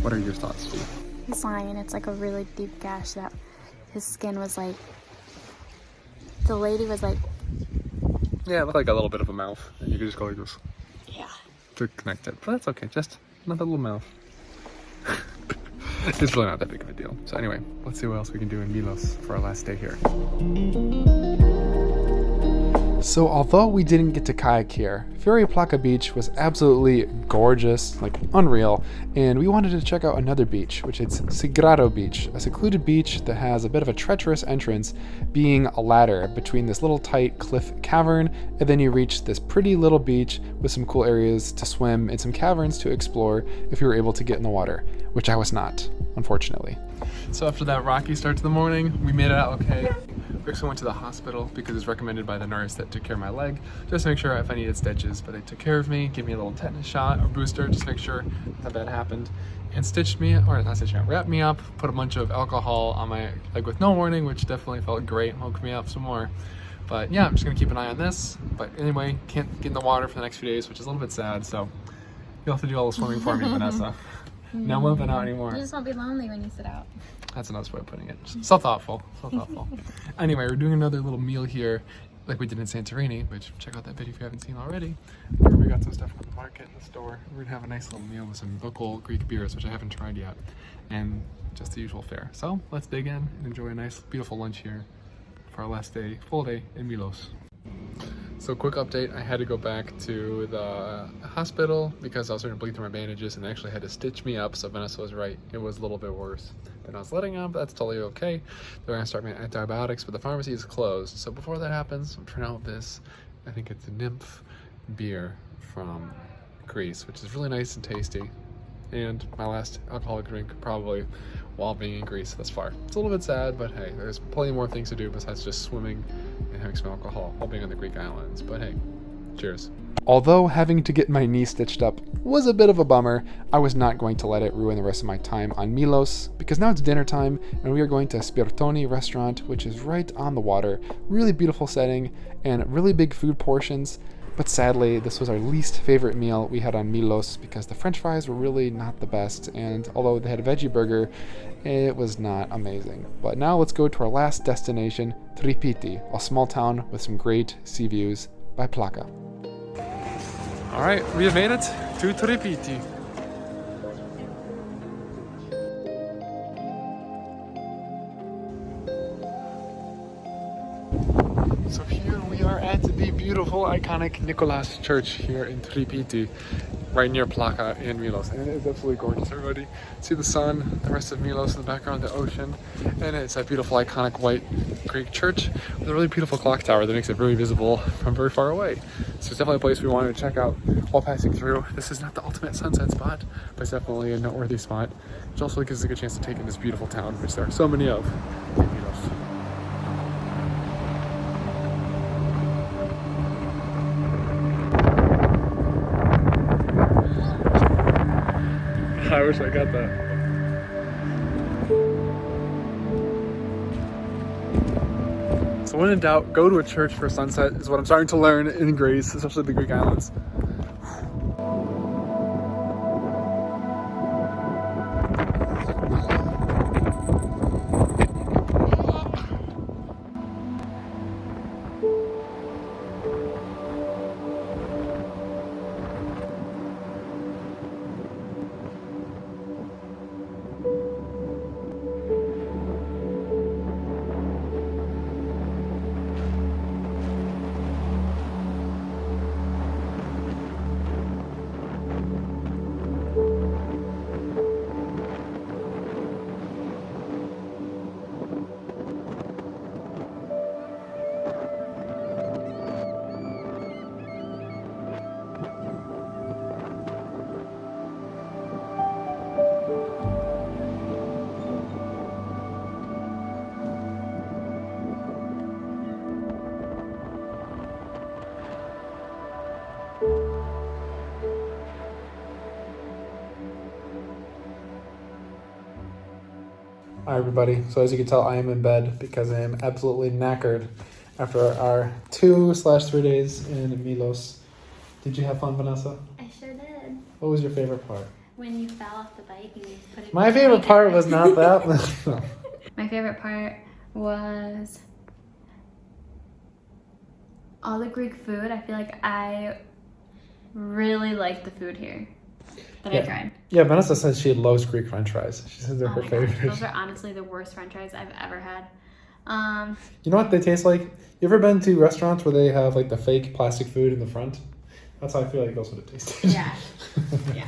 What are your thoughts, Steve? He's lying, and it's like a really deep gash that his skin was like, the lady was like, yeah, it looked like a little bit of a mouth, and you could just go like this. Yeah. To connect it, but that's okay, just another little mouth. It's really not that big of a deal. So anyway, let's see what else we can do in Milos for our last day here. So although we didn't get to kayak here, Ferry Beach was absolutely gorgeous, like unreal, and we wanted to check out another beach, which is Cyclades Beach, a secluded beach that has a bit of a treacherous entrance, being a ladder between this little tight cliff cavern, and then you reach this pretty little beach with some cool areas to swim and some caverns to explore if you were able to get in the water, which I was not, unfortunately. So after that rocky start to the morning, we made it out okay. We actually went to the hospital because it's recommended by the nurse that took care of my leg, just to make sure if I needed stitches, but they took care of me, gave me a little tetanus shot or booster, just to make sure that happened, and stitched me, or not stitched me, wrapped me up, put a bunch of alcohol on my leg with no warning, which definitely felt great, woke me up some more. But yeah, I'm just gonna keep an eye on this. But anyway, can't get in the water for the next few days, which is a little bit sad, so you'll have to do all the swimming for me, Vanessa. No limping out anymore. You just won't be lonely when you sit out. That's a nice way of putting it. So thoughtful, so thoughtful. Anyway, we're doing another little meal here, like we did in Santorini, which check out that video if you haven't seen already, where we got some stuff from the market in the store. We're gonna have a nice little meal with some local Greek beers, which I haven't tried yet, and just the usual fare. So let's dig in and enjoy a nice, beautiful lunch here for our last day, full day in Milos. So quick update, I had to go back to the hospital because I was starting to bleed through my bandages, and they actually had to stitch me up, so Vanessa was right. It was a little bit worse than I was letting on, but that's totally okay. They're gonna start me on antibiotics, but the pharmacy is closed. So before that happens, I'm trying out this, I think it's a Nymph beer from Greece, which is really nice and tasty. And my last alcoholic drink probably while being in Greece thus far. It's a little bit sad, but hey, there's plenty more things to do besides just swimming and having some alcohol while being on the Greek islands. But hey, cheers. Although having to get my knee stitched up was a bit of a bummer, I was not going to let it ruin the rest of my time on Milos, because now it's dinner time and we are going to Spirtoni restaurant, which is right on the water. Really beautiful setting and really big food portions. But sadly, this was our least favorite meal we had on Milos because the french fries were really not the best, and although they had a veggie burger, it was not amazing. But now let's go to our last destination, Tripiti, a small town with some great sea views by Plaka. All right, we have made it to Tripiti. So here we are at the beautiful, iconic Nicholas Church here in Tripiti, right near Plaka in Milos. And it is absolutely gorgeous, everybody. See the sun, the rest of Milos in the background, the ocean. And it's that beautiful, iconic white Greek church with a really beautiful clock tower that makes it very visible from very far away. So it's definitely a place we wanted to check out while passing through. This is not the ultimate sunset spot, but it's definitely a noteworthy spot, which also gives us a good chance to take in this beautiful town, which there are so many of in Milos. I wish I got that. So when in doubt, go to a church for sunset is what I'm starting to learn in Greece, especially the Greek islands. Hi everybody. So as you can tell, I am in bed because I am absolutely knackered after our 2/3 days in Milos. Did you have fun, Vanessa? I sure did. What was your favorite part? When you fell off the bike and you put it. My favorite part was not that. No. My favorite part was all the Greek food. I feel like I really liked the food here that I tried. Yeah, Vanessa says she loves Greek French fries. She says they're her favorite. Those are honestly the worst French fries I've ever had. You know what they taste like? You ever been to restaurants where they have like the fake plastic food in the front? That's how I feel like that's what it tasted. Yeah. Yeah.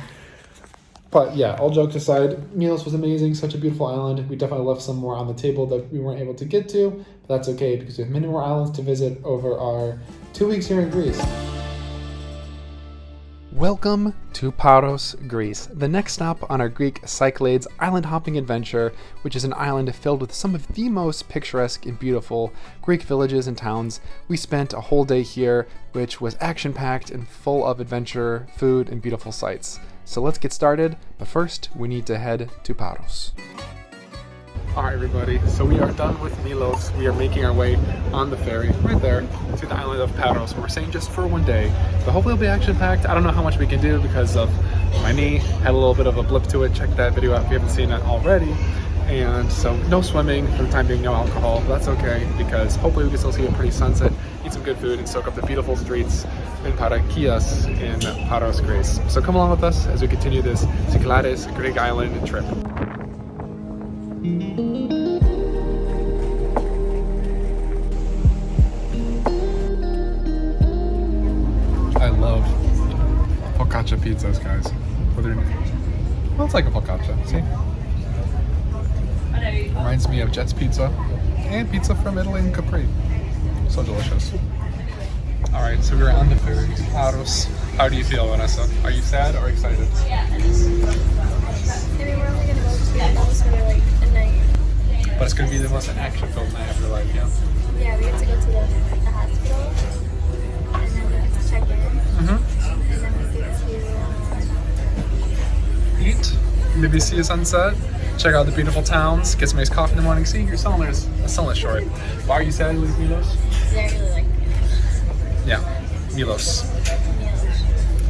But yeah, all jokes aside, Milos was amazing. Such a beautiful island. We definitely left some more on the table that we weren't able to get to, but that's okay because we have many more islands to visit over our 2 weeks here in Greece. Welcome to Paros, Greece, the next stop on our Greek Cyclades island hopping adventure, which is an island filled with some of the most picturesque and beautiful Greek villages and towns. We spent a whole day here, which was action-packed and full of adventure, food, and beautiful sights. So let's get started, but first we need to head to Paros. Alright everybody, so we are done with Milos. We are making our way on the ferry right there to the island of Paros. We're staying just for one day, but hopefully it'll be action-packed. I don't know how much we can do because of my knee. Had a little bit of a blip to it. Check that video out if you haven't seen it already. And so no swimming for the time being, no alcohol, but that's okay because hopefully we can still see a pretty sunset, eat some good food, and soak up the beautiful streets in Parakias in Paros, Greece. So come along with us as we continue this Cyclades Greek island trip. I love focaccia pizzas, guys. Well, it's like a focaccia, see? Reminds me of Jet's Pizza and pizza from Italy and Capri. So delicious. Alright, so we're on the ferry to Paros. How do you feel, Vanessa? Are you sad or excited? Yeah. I mean, we're only gonna go to Paros for like a night. But it's gonna be the most action-filled night of your life, yeah? Yeah, we get to go to the hospital, and then we get to check in, and then we get to Eat, maybe see a sunset, check out the beautiful towns, get some nice coffee in the morning. See, you're selling it short. Why are you sad with Milos? yeah, I really like Milos. Yeah, Milos.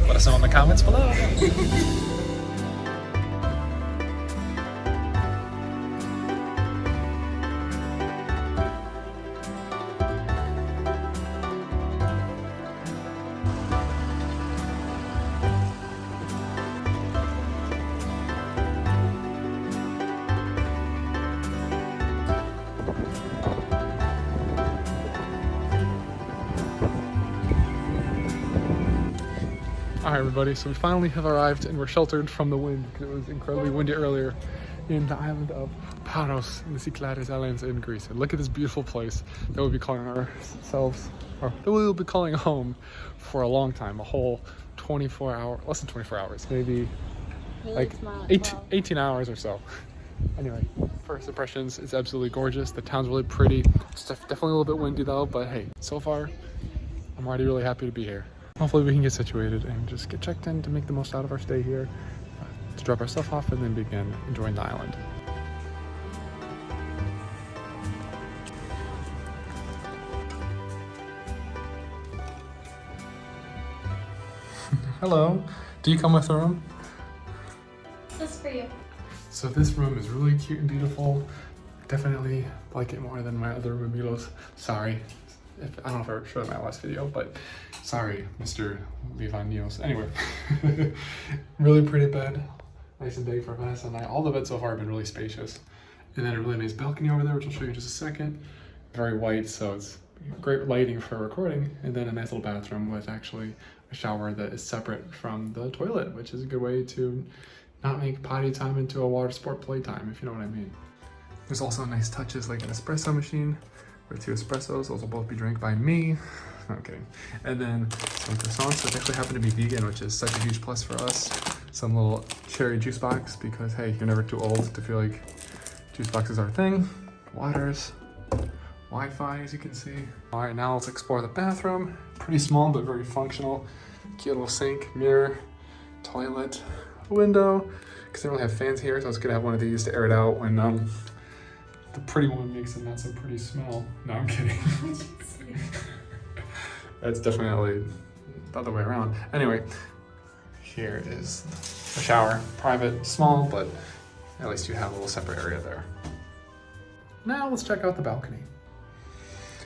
Let us know in the comments below. Alright everybody, so we finally have arrived and we're sheltered from the wind because it was incredibly windy earlier in the island of Paros in the Cyclades Islands in Greece. And look at this beautiful place that we'll be calling ourselves, or that we'll be calling home for a long time, a whole 24 hours, less than 24 hours, maybe like 18 hours or so. Anyway, first impressions, it's absolutely gorgeous. The town's really pretty. It's definitely a little bit windy though, but hey, so far, I'm already really happy to be here. Hopefully we can get situated and just get checked in to make the most out of our stay here, to drop our stuff off and then begin enjoying the island. Hello, do you come with the room? This is for you. So this room is really cute and beautiful. Definitely like it more than my other room, Milos. Sorry. I don't know if I showed it in my last video, but sorry, Mr. Livanios. Anyway, really pretty bed. Nice and big for Vanessa and I. All the beds so far have been really spacious. And then a really nice balcony over there, which I'll show you in just a second. Very white, so it's great lighting for recording. And then a nice little bathroom with actually a shower that is separate from the toilet, which is a good way to not make potty time into a water sport playtime, if you know what I mean. There's also nice touches like an espresso machine with 2 espressos. Those will both be drank by me. I'm kidding. And then some croissants that actually happen to be vegan, which is such a huge plus for us. Some little cherry juice box because, hey, you're never too old to feel like juice boxes are a thing. Waters, Wi-Fi, as you can see. All right, now let's explore the bathroom. Pretty small, but very functional. Cute little sink, mirror, toilet, window. Because they don't have fans here, so I was gonna have one of these to air it out when the pretty one makes a not so pretty smell. No, I'm kidding. It's definitely the other way around. Anyway, here is the shower. Private, small, but at least you have a little separate area there. Now let's check out the balcony.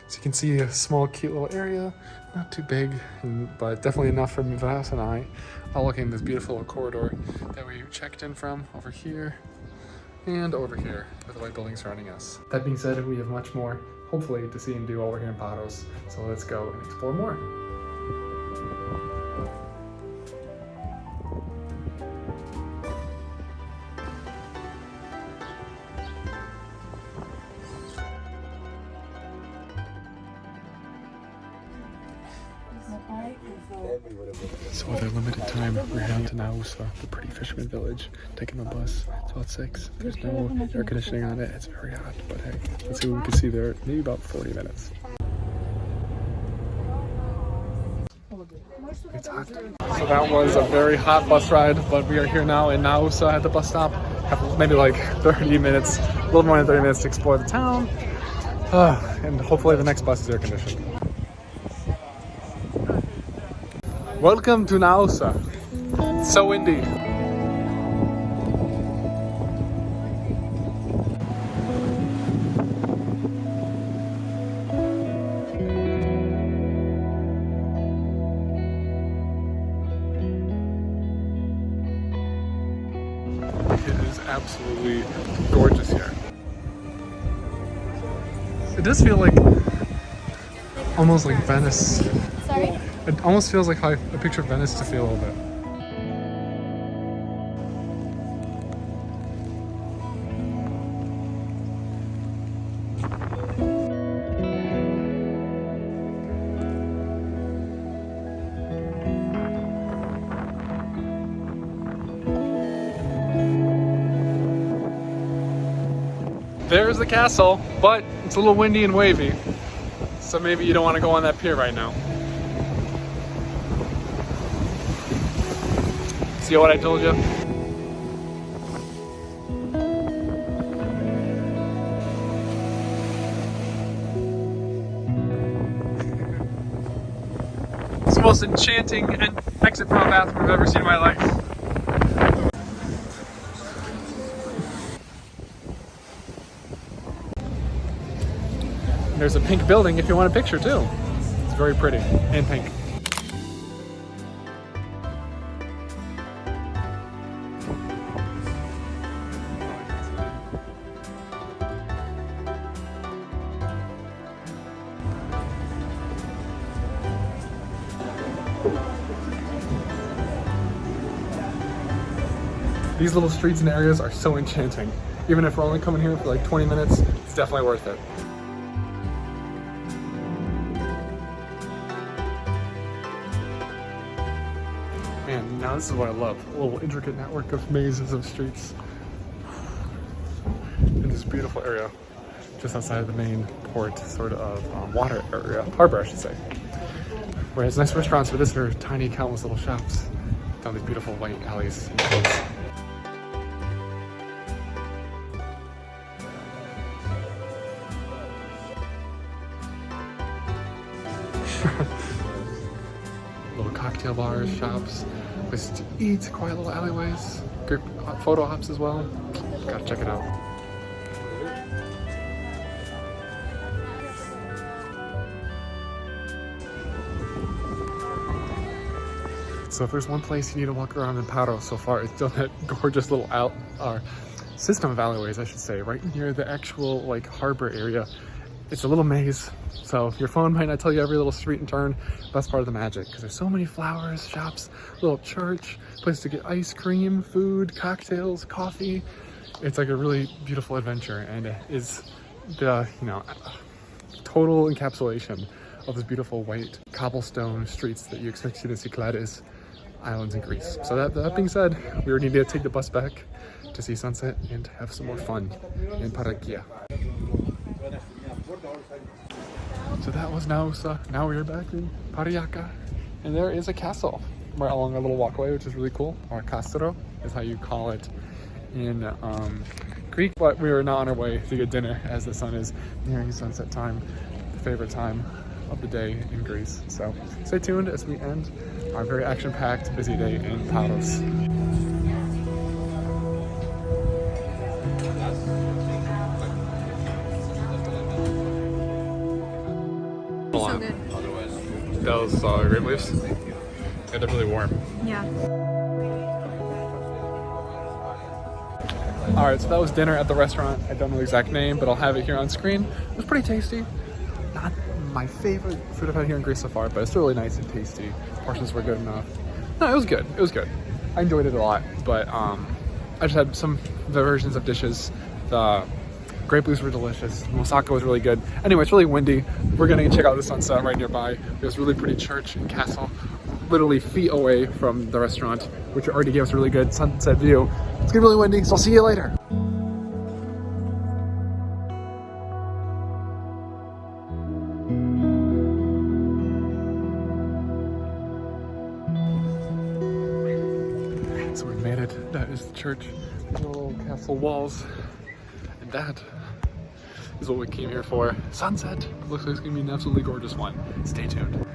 So you can see a small, cute little area. Not too big, but definitely enough for Milos and I. All looking at this beautiful little corridor that we checked in from over here and over here with the white building surrounding us. That being said, we have much more, hopefully, to see and do while we're here in Paros. So let's go and explore more. So with our limited time, we're heading to Naxos, the pretty fisherman village, taking the bus. It's about 6. There's no air conditioning on it. It's very hot, but hey, let's see what we can see there. Maybe about 40 minutes. It's hot. So that was a very hot bus ride, but we are here now in Naxos at the bus stop. Have maybe like 30 minutes, a little more than 30 minutes to explore the town. And hopefully the next bus is air conditioned. Welcome to Naxos. It's so windy. It is absolutely gorgeous here. It does feel like almost like Venice. Sorry? It almost feels like how I picture Venice to feel a little bit. There's the castle, but it's a little windy and wavy, so maybe you don't want to go on that pier right now. See what I told you? It's the most enchanting exit from a bathroom I've ever seen in my life. There's a pink building if you want a picture too. It's very pretty and pink. These little streets and areas are so enchanting. Even if we're only coming here for like 20 minutes, it's definitely worth it. Man, now this is what I love. A little intricate network of mazes of streets in this beautiful area just outside the main port, sort of water area, harbor I should say. Where it has nice restaurants, but this are tiny, countless little shops down these beautiful white alleys and coves. Little cocktail bars, shops, places to eat, quiet little alleyways, good photo ops as well. Gotta check it out. So if there's one place you need to walk around in Paros so far, it's still that gorgeous little system of alleyways, I should say, right near the actual like harbor area. It's a little maze, so your phone might not tell you every little street and turn. That's part of the magic, because there's so many flowers, shops, little church, place to get ice cream, food, cocktails, coffee. It's like a really beautiful adventure, and it is the, total encapsulation of this beautiful white cobblestone streets that you expect to see in the Cyclades islands in Greece. So that being said, we need to take the bus back to see sunset and have some more fun in Parakia. So that was Naxos. Now we are back in Parakia, and there is a castle right along a little walkway, which is really cool. Or castro is how you call it in Greek. Greek, but we are now on our way to get dinner as the sun is nearing sunset time, the favorite time of the day in Greece. So stay tuned as we end our very action-packed, busy day in Paros. So good. Those grape leaves? Yeah, they're really warm. Yeah. Alright, so that was dinner at the restaurant. I don't know the exact name, but I'll have it here on screen. It was pretty tasty. Not my favorite food I've had here in Greece so far, but it's still really nice and tasty. Portions were good enough. No, it was good. It was good. I enjoyed it a lot, but I just had some versions of dishes. The grape leaves were delicious. Moussaka was really good. Anyway, it's really windy. We're gonna check out the sunset right nearby. There's a really pretty church and castle literally feet away from the restaurant, which already gave us a really good sunset view. It's getting really windy, so I'll see you later. So we made it. That is the church, the little castle walls, and that is what we came here for. Sunset. Looks like it's gonna be an absolutely gorgeous one. Stay tuned.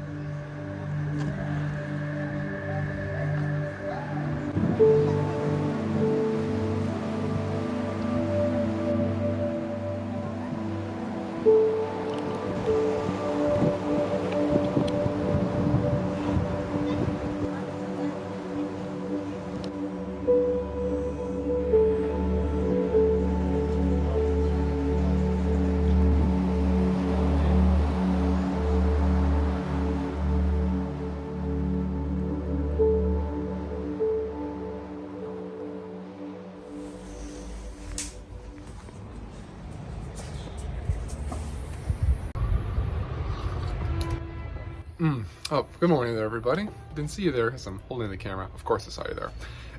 Oh, good morning there, everybody. Didn't see you there as I'm holding the camera. Of course I saw you there.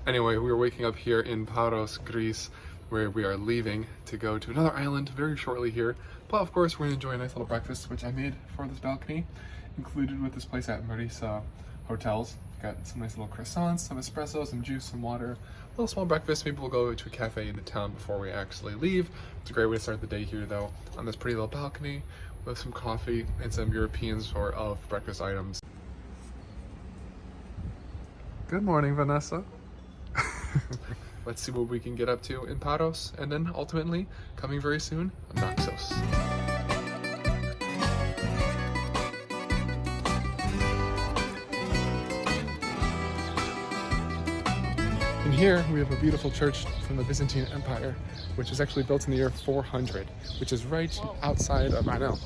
Anyway, we are waking up here in Paros, Greece, where we are leaving to go to another island very shortly here. But of course, we're gonna enjoy a nice little breakfast, which I made for this balcony, included with this place at Marisa Hotels. Got some nice little croissants, some espresso, some juice, some water, a little small breakfast. Maybe we'll go to a cafe in the town before we actually leave. It's a great way to start the day here, though, on this pretty little balcony with some coffee and some European sort of breakfast items. Good morning, Vanessa. Let's see what we can get up to in Paros, and then ultimately, coming very soon, Naxos. And here we have a beautiful church from the Byzantine Empire, which was actually built in the year 400, which is right outside of, I know,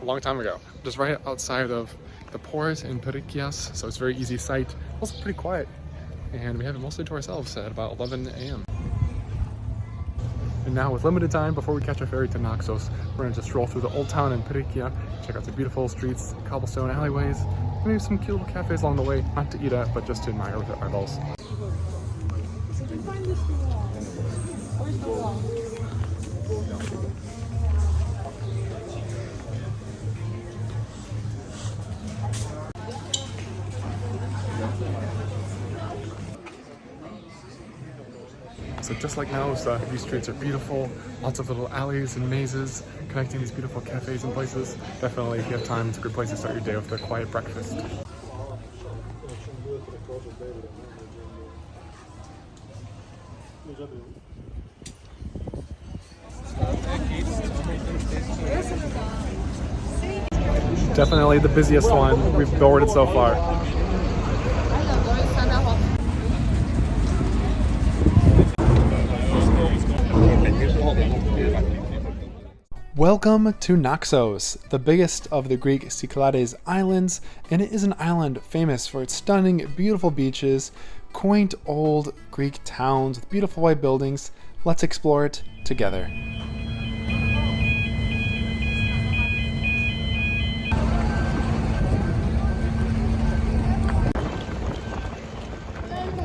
a long time ago, just right outside of the port in Perikias, so it's a very easy sight. Also pretty quiet, and we have it mostly to ourselves at about 11 a.m. And now with limited time before we catch a ferry to Naxos, we're gonna just stroll through the old town in Perikia, check out the beautiful streets, cobblestone alleyways, maybe some cute little cafes along the way, not to eat at, but just to admire with our eyeballs. So just like now, these streets are beautiful, lots of little alleys and mazes connecting these beautiful cafes and places. Definitely, if you have time, it's a good place to start your day with a quiet breakfast. Definitely the busiest one we've boarded so far. Welcome to Naxos, the biggest of the Greek Cyclades islands, and it is an island famous for its stunning, beautiful beaches, quaint old Greek towns with beautiful white buildings. Let's explore it together.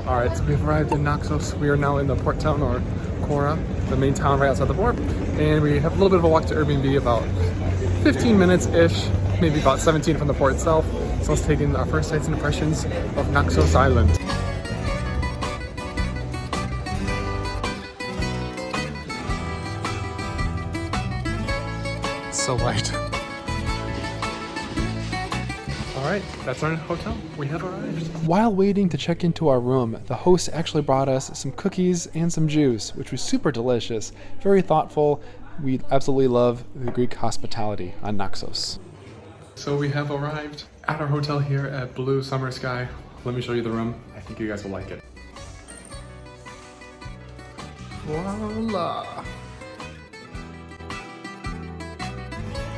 Alright, so we've arrived in Naxos. We are now in the port town, or Kora, the main town right outside the port, and we have a little bit of a walk to Airbnb, about 15 minutes-ish, maybe about 17 from the port itself. So let's take in our first sights and impressions of Naxos Island. so light. Alright, that's our hotel. We have arrived. While waiting to check into our room, the host actually brought us some cookies and some juice, which was super delicious, very thoughtful. We absolutely love the Greek hospitality on Naxos. So we have arrived at our hotel here at Blue Summer Sky. Let me show you the room. I think you guys will like it. Voila!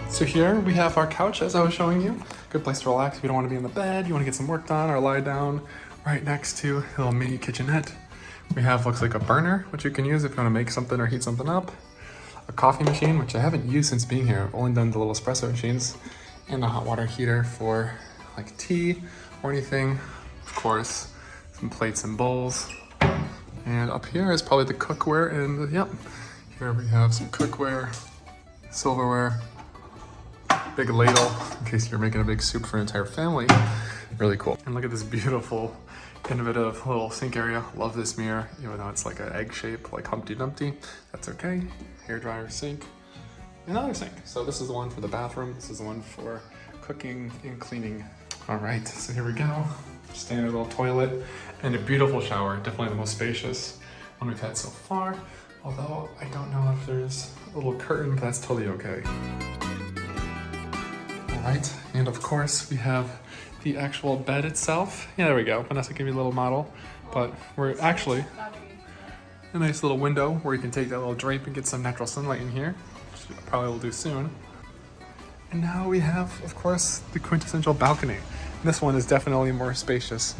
So here we have our couch, as I was showing you. Good place to relax if you don't want to be in the bed, you want to get some work done or lie down. Right next to a little mini kitchenette. We have, looks like a burner, which you can use if you want to make something or heat something up. A coffee machine, which I haven't used since being here. I've only done the little espresso machines. And a hot water heater for like tea or anything. Of course, some plates and bowls. And up here is probably the cookware, and yep, here we have some cookware, silverware, big ladle in case you're making a big soup for an entire family. Really cool. And look at this beautiful, innovative little sink area. Love this mirror, even though it's like an egg shape, like Humpty Dumpty. That's okay. Hair dryer, sink, another sink. So this is the one for the bathroom. This is the one for cooking and cleaning. All right, so here we go. Standard little toilet and a beautiful shower. Definitely the most spacious one we've had so far. Although I don't know if there's a little curtain, but that's totally okay. All right, and of course we have the actual bed itself. Yeah, there we go. Vanessa gave me a little model, but we're actually a nice little window where you can take that little drape and get some natural sunlight in here, which I probably will do soon. And now we have, of course, the quintessential balcony. This one is definitely more spacious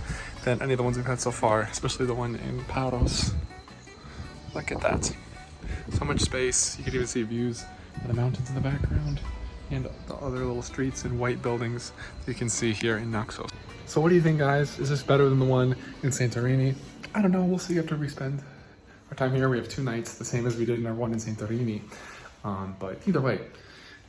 than any of the ones we've had so far, especially the one in Paros. Look at that. So much space. You can even see views of the mountains in the background and the other little streets and white buildings that you can see here in Naxos. So what do you think, guys? Is this better than the one in Santorini? I don't know. We'll see after we spend our time here. We have 2 nights, the same as we did in our one in Santorini. But either way,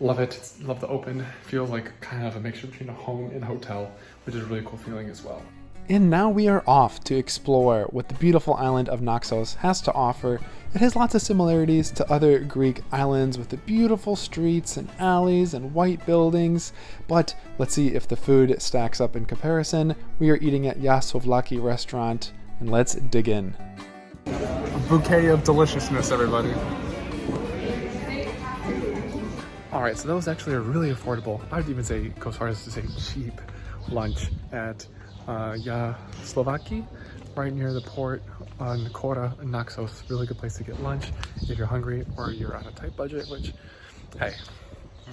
love it. Love the open. Feels like kind of a mixture between a home and a hotel, which is a really cool feeling as well. And now we are off to explore what the beautiful island of Naxos has to offer. It has lots of similarities to other Greek islands with the beautiful streets and alleys and white buildings. But let's see if the food stacks up in comparison. We are eating at Yasovlaki restaurant, and let's dig in. A bouquet of deliciousness, everybody. All right, so that was actually a really affordable, I'd even say, go as far as to say cheap lunch at Yasovlaki, right near the port on Kora in Naxos. Really good place to get lunch if you're hungry or you're on a tight budget, which, hey,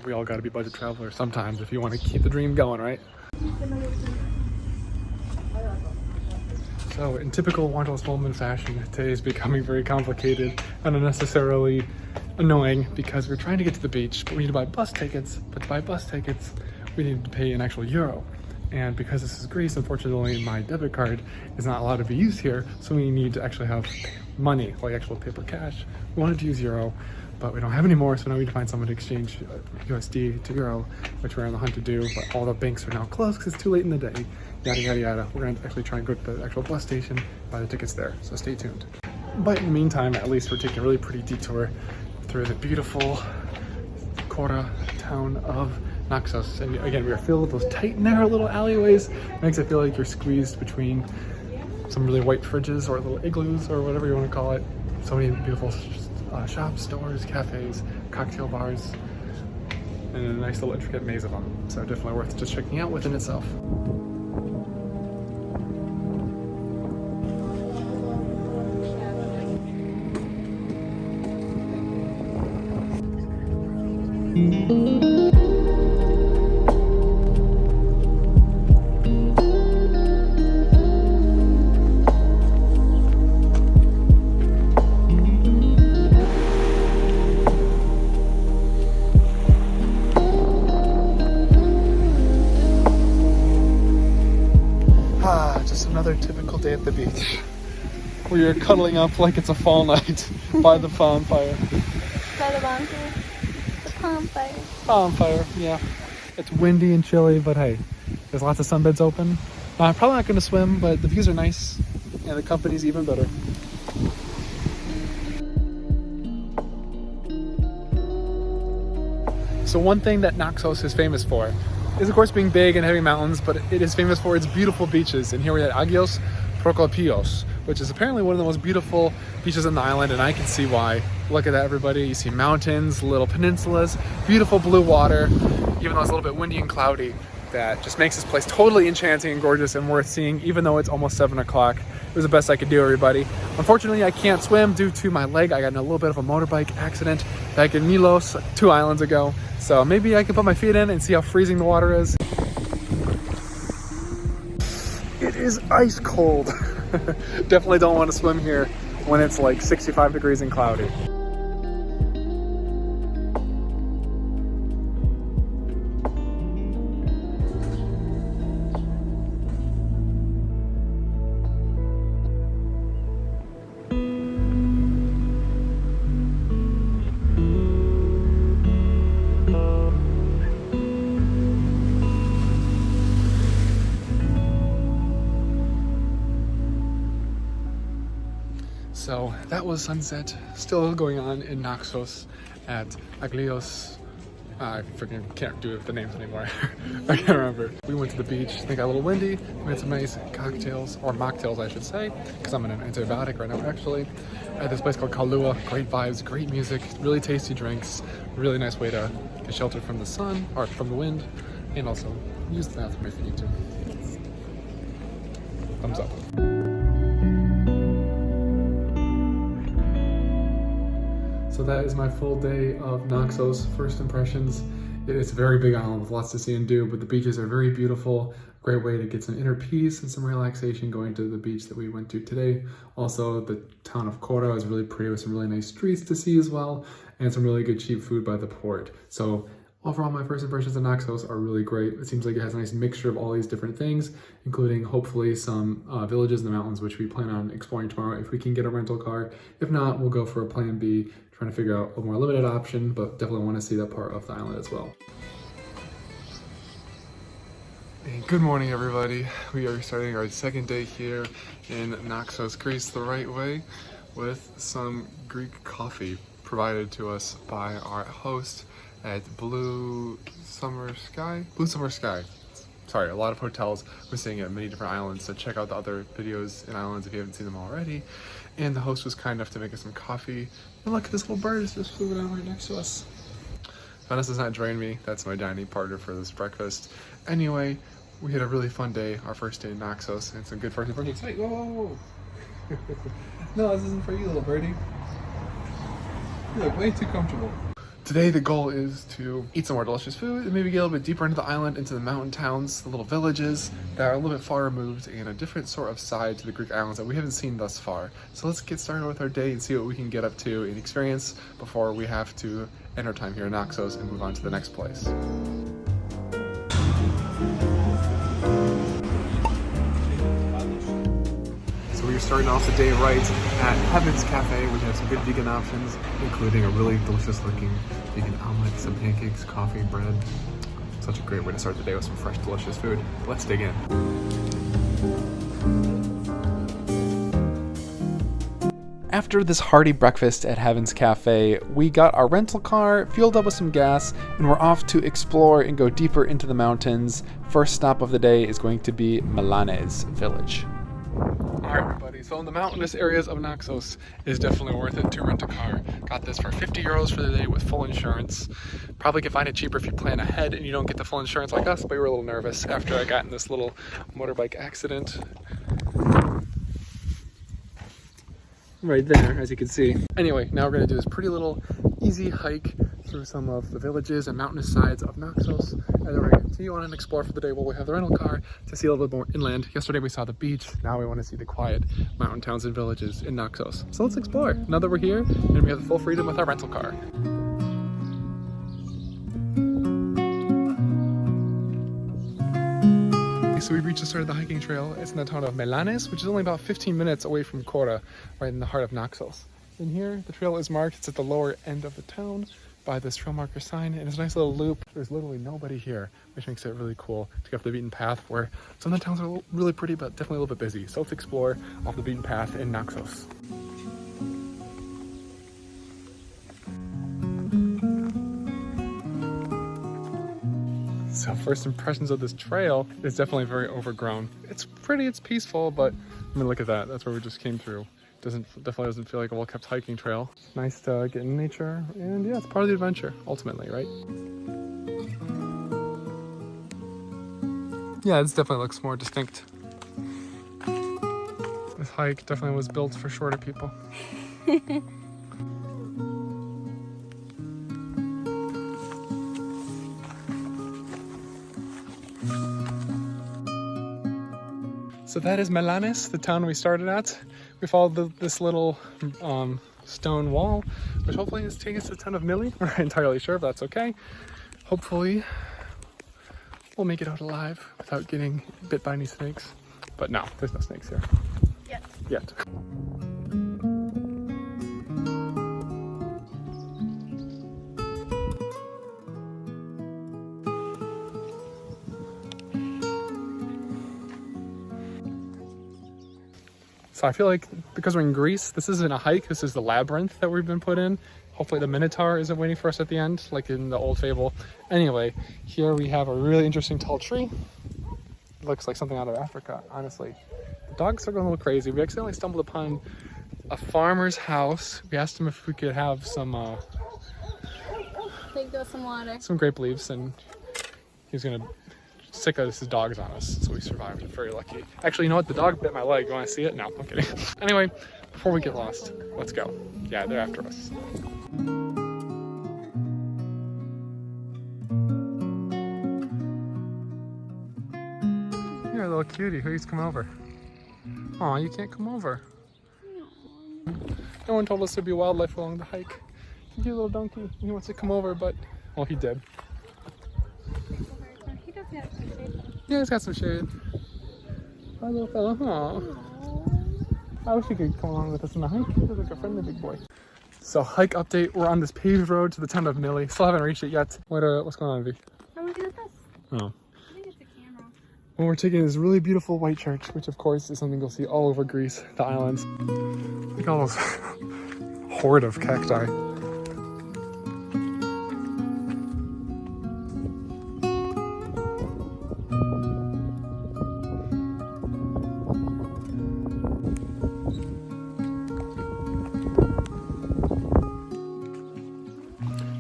we all gotta be budget travelers sometimes if you wanna keep the dream going, right? So in typical Wanderlust Woman fashion, today is becoming very complicated and unnecessarily annoying because we're trying to get to the beach, but we need to buy bus tickets. But to buy bus tickets, we need to pay an actual euro. And because this is Greece, unfortunately, my debit card is not allowed to be used here, so we need to actually have money, like actual paper cash. We wanted to use euro, but we don't have any more, so now we need to find someone to exchange USD to euro, which we're on the hunt to do, but all the banks are now closed because it's too late in the day, yada, yada, yada. We're going to actually try and go to the actual bus station, buy the tickets there, so stay tuned. But in the meantime, at least we're taking a really pretty detour through the beautiful Kora town of Naxos. And again, we are filled with those tight, narrow little alleyways. It makes it feel like you're squeezed between some really white fridges or little igloos or whatever you want to call it. So many beautiful shops, stores, cafes, cocktail bars, and a nice little intricate maze of them. So definitely worth just checking out within itself. Just another typical day at the beach where you're cuddling up like it's a fall night by the bonfire. By the bonfire. The bonfire. Bonfire, yeah. It's windy and chilly, but hey, there's lots of sunbeds open. I'm probably not going to swim, but the views are nice and the company's even better. So one thing that Naxos is famous for is of course being big and having mountains, but it is famous for its beautiful beaches. And here we're at Agios Prokopios, which is apparently one of the most beautiful beaches on the island, and I can see why. Look at that, everybody. You see mountains, little peninsulas, beautiful blue water, even though it's a little bit windy and cloudy. That just makes this place totally enchanting and gorgeous and worth seeing, even though it's almost 7 o'clock. It was the best I could do, everybody. Unfortunately, I can't swim due to my leg. I got in a little bit of a motorbike accident back in Milos 2 islands ago. So maybe I can put my feet in and see how freezing the water is. It is ice cold. Definitely don't want to swim here when it's like 65 degrees and cloudy. So that was sunset, still going on in Naxos at Aglios. I freaking can't do the names anymore. I can't remember. We went to the beach, I think got a little windy. We had some nice cocktails, or mocktails I should say, because I'm in an antibiotic right now actually. At this place called Kalua, great vibes, great music, really tasty drinks, really nice way to get shelter from the sun, or from the wind, and also use the bathroom if you need to. Thumbs up. So that is my full day of Naxos first impressions. It is a very big island with lots to see and do, but the beaches are very beautiful. Great way to get some inner peace and some relaxation going to the beach that we went to today. Also, the town of Kora is really pretty with some really nice streets to see as well, and some really good cheap food by the port. So overall, my first impressions of Naxos are really great. It seems like it has a nice mixture of all these different things, including hopefully some villages in the mountains, which we plan on exploring tomorrow if we can get a rental car. If not, we'll go for a plan B, trying to figure out a more limited option, but definitely want to see that part of the island as well. And good morning, everybody. We are starting our second day here in Naxos, Greece, the right way, with some Greek coffee provided to us by our host at Blue Summer Sky. Sorry, a lot of hotels. We're staying at many different islands, so check out the other videos in islands if you haven't seen them already. And the host was kind enough to make us some coffee. And look, this little bird is just flew down right next to us. Venice does not join me. That's my dining partner for this breakfast. Anyway, we had a really fun day, our first day in Naxos, and some good first impressions. Wait, whoa. No, this isn't for you, little birdie. You look way too comfortable. Today the goal is to eat some more delicious food and maybe get a little bit deeper into the island, into the mountain towns, the little villages that are a little bit far removed and a different sort of side to the Greek islands that we haven't seen thus far. So let's get started with our day and see what we can get up to and experience before we have to end our time here in Naxos and move on to the next place. So we're starting off the day right at Heaven's Cafe, which has some good vegan options, including a really delicious looking vegan omelet, some pancakes, coffee, bread. Such a great way to start the day with some fresh, delicious food. Let's dig in. After this hearty breakfast at Heaven's Cafe, we got our rental car, fueled up with some gas, and we're off to explore and go deeper into the mountains. First stop of the day is going to be Milanes village. Alright, everybody, so in the mountainous areas of Naxos, it is definitely worth it to rent a car. Got this for 50 euros for the day with full insurance. Probably can find it cheaper if you plan ahead and you don't get the full insurance like us, but we were a little nervous after I got in this little motorbike accident. Right there, as you can see. Anyway, now we're going to do this pretty little easy hike through some of the villages and mountainous sides of Naxos, and then we're going to continue on and explore for the day while we have the rental car to see a little bit more inland. Yesterday we saw the beach, now we want to see the quiet mountain towns and villages in Naxos. So let's explore, now that we're here and we have the full freedom with our rental car. So we reached the start of the hiking trail. It's in the town of Milanes, which is only about 15 minutes away from Kora, right in the heart of Naxos. In here, the trail is marked. It's at the lower end of the town by this trail marker sign, and it's a nice little loop. There's literally nobody here, which makes it really cool to get off the beaten path, where some of the towns are really pretty, but definitely a little bit busy. So let's explore off the beaten path in Naxos. So first impressions of this trail is definitely very overgrown. It's pretty, it's peaceful, but I mean, look at that. That's where we just came through. Definitely doesn't feel like a well-kept hiking trail. Nice to get in nature, and yeah, it's part of the adventure, ultimately, right? Yeah, this definitely looks more distinct. This hike definitely was built for shorter people. So that is Milanes, the town we started at. We followed this little stone wall, which hopefully is taking us to the town of Mili. We're not entirely sure, but that's okay. Hopefully we'll make it out alive without getting bit by any snakes. But no, there's no snakes here. Yet. So I feel like because we're in Greece, this isn't a hike, this is the labyrinth that we've been put in. Hopefully the Minotaur isn't waiting for us at the end, like in the old fable. Anyway, here we have a really interesting tall tree. It looks like something out of Africa, honestly. The dogs are going a little crazy. We accidentally stumbled upon a farmer's house. We asked him if we could have some some water. some grape leaves, and he's gonna sick of his dogs on us, so we survived. Very lucky. Actually, you know what? The dog bit my leg. You want to see it? No, I'm kidding. Anyway, before we get lost, let's go. Yeah, they're after us. You're a little cutie. Who's come over? Aw, you can't come over. No one told us there'd be wildlife along the hike. You cute little donkey. He wants to come over, but well, he did. He does have some shade. Yeah, he's got some shade. Hi, little fella. Aww. I wish he could come along with us on the hike. He looks like a friendly big boy. So, hike update. We're on this paved road to the town of Mili. Still haven't reached it yet. What's going on, V? I'm looking at this. Oh. I think it's the camera. Well, we're taking this really beautiful white church, which of course is something you'll see all over Greece, the islands. Look at all those horde of cacti.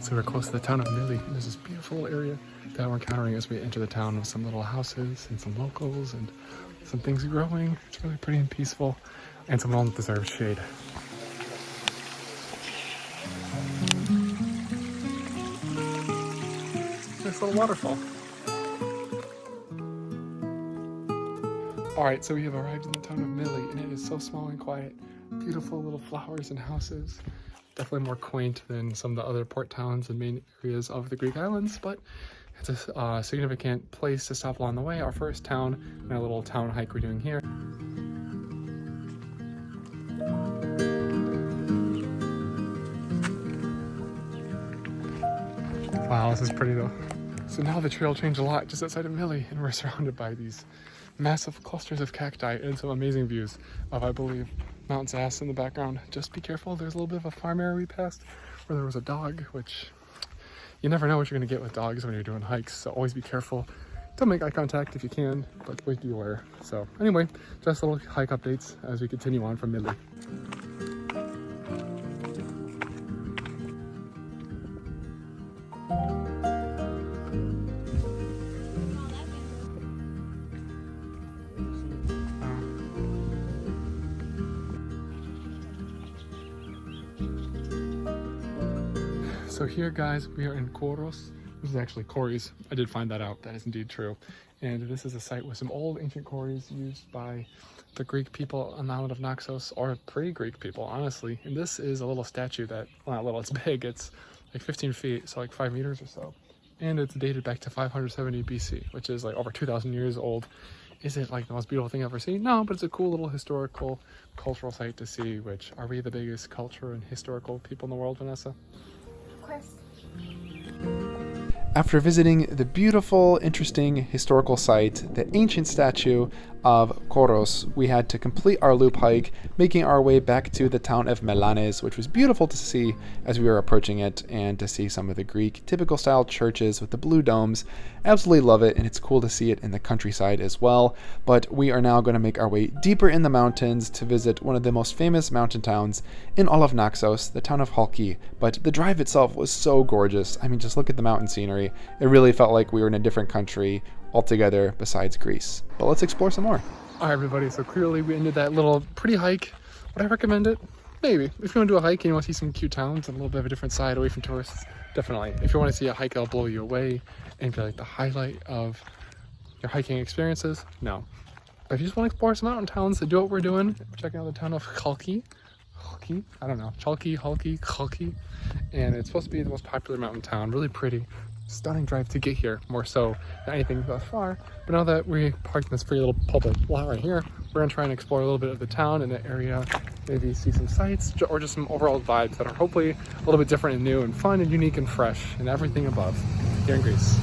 So we're close to the town of Mili, and there's this beautiful area that we're encountering as we enter the town with some little houses and some locals and some things growing. It's really pretty and peaceful, and some well-deserved shade. Nice little waterfall. Alright, so we have arrived in the town of Mili, and it is so small and quiet. Beautiful little flowers and houses. Definitely more quaint than some of the other port towns and main areas of the Greek islands, but it's a significant place to stop along the way. Our first town and our little town hike we're doing here. Wow, this is pretty though. So now the trail changed a lot just outside of Mili, and we're surrounded by these massive clusters of cacti and some amazing views of, I believe, Mount Zas in the background. Just be careful. There's a little bit of a farm area we passed where there was a dog, which you never know what you're going to get with dogs when you're doing hikes, so always be careful. Don't make eye contact if you can, but please be aware. So anyway, just little hike updates as we continue on from Mili. So here, guys, we are in Paros. This is actually quarries. I did find that out. That is indeed true. And this is a site with some old ancient quarries used by the Greek people on the island of Naxos, or pre-Greek people, honestly. And this is a little statue that, well, not little, it's big. It's like 15 feet, so like 5 meters or so. And it's dated back to 570 BC, which is like over 2,000 years old. Is it like the most beautiful thing I've ever seen? No, but it's a cool little historical, cultural site to see, which, are we the biggest culture and historical people in the world, Vanessa? Of course. After visiting the beautiful, interesting historical site, the ancient statue of Paros, we had to complete our loop hike, making our way back to the town of Melanes, which was beautiful to see as we were approaching it, and to see some of the Greek typical style churches with the blue domes. Absolutely love it, and it's cool to see it in the countryside as well. But we are now going to make our way deeper in the mountains to visit one of the most famous mountain towns in all of Naxos, the town of Halki. But the drive itself was so gorgeous. I mean, just look at the mountain scenery. It really felt like we were in a different country altogether besides Greece. But let's explore some more. All right, everybody, so clearly we ended that little pretty hike. Would I recommend it? Maybe. If you want to do a hike and you want to see some cute towns and a little bit of a different side away from tourists, definitely. If you want to see a hike that'll blow you away and be like the highlight of your hiking experiences, no. But if you just want to explore some mountain towns and do what we're doing, checking out the town of Halki. I don't know. Halki. And it's supposed to be the most popular mountain town. Really pretty. Stunning drive to get here, more so than anything thus far. But now that we parked in this free little public lot right here, we're gonna try and explore a little bit of the town and the area, maybe see some sights or just some overall vibes that are hopefully a little bit different and new and fun and unique and fresh and everything above here in Greece.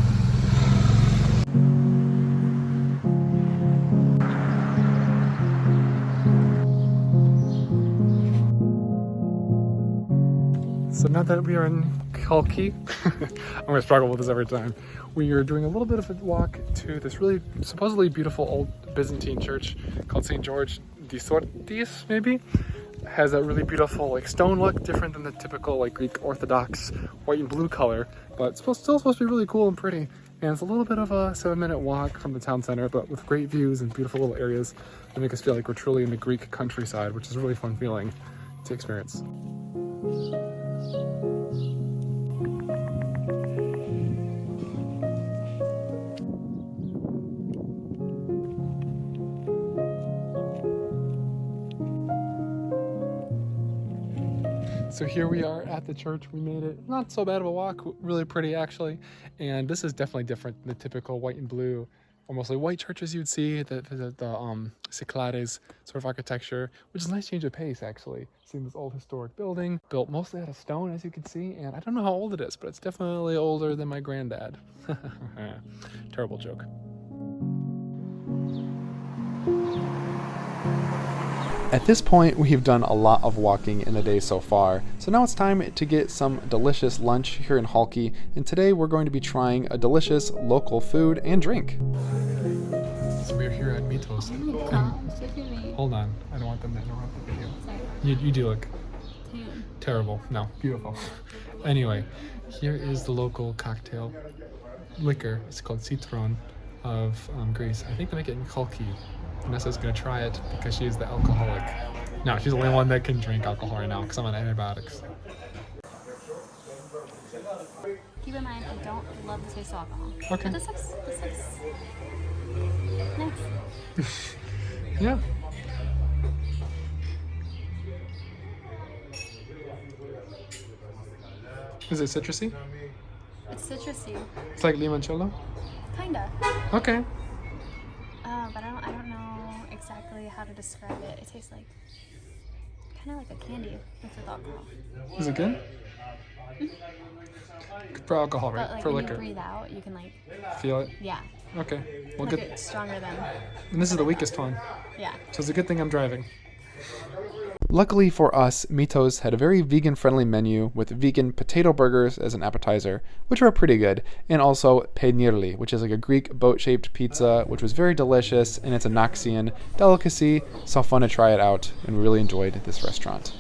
So now that we are in Halki, I'm gonna struggle with this every time. We are doing a little bit of a walk to this really supposedly beautiful old Byzantine church called St. George the Sortis, maybe. It has a really beautiful like stone look, different than the typical like Greek Orthodox white and blue color, but it's still supposed to be really cool and pretty. And it's a little bit of a 7-minute walk from the town center, but with great views and beautiful little areas that make us feel like we're truly in the Greek countryside, which is a really fun feeling to experience. So here we are at the church. We made it. Not so bad of a walk, really pretty actually. And this is definitely different than the typical white and blue, or mostly white churches you'd see, the Cyclades sort of architecture, which is a nice change of pace actually. Seeing this old historic building, built mostly out of stone as you can see, and I don't know how old it is, but it's definitely older than my granddad. Terrible joke. At this point, we've done a lot of walking in the day so far, so now it's time to get some delicious lunch here in Halki, and today we're going to be trying a delicious local food and drink. So we're here at Milos. Hold on, I don't want them to interrupt the video. Sorry. You do look terrible. No, beautiful. Anyway, here is the local cocktail liquor. It's called Citron of Greece. I think they make it in Halki. Vanessa's gonna try it because she is the alcoholic. No, she's the only one that can drink alcohol right now because I'm on antibiotics. Keep in mind, I don't love the taste of alcohol. Okay. But this looks nice. Yeah. Is it citrusy? It's citrusy. It's like limoncello? Kinda. Okay. But I don't know exactly how to describe it. It tastes like kind of like a candy mixed with alcohol. Is it good? For alcohol, right? But like for when liquor. you breathe out, you can like Feel it? yeah. Okay. Well, Like good. it's stronger than And this is the weakest one. yeah. So it's a good thing I'm driving. Luckily for us, Milos had a very vegan-friendly menu with vegan potato burgers as an appetizer, which were pretty good, and also penirli, which is like a Greek boat-shaped pizza, which was very delicious, and it's a Naxian delicacy, so fun to try it out, and we really enjoyed this restaurant.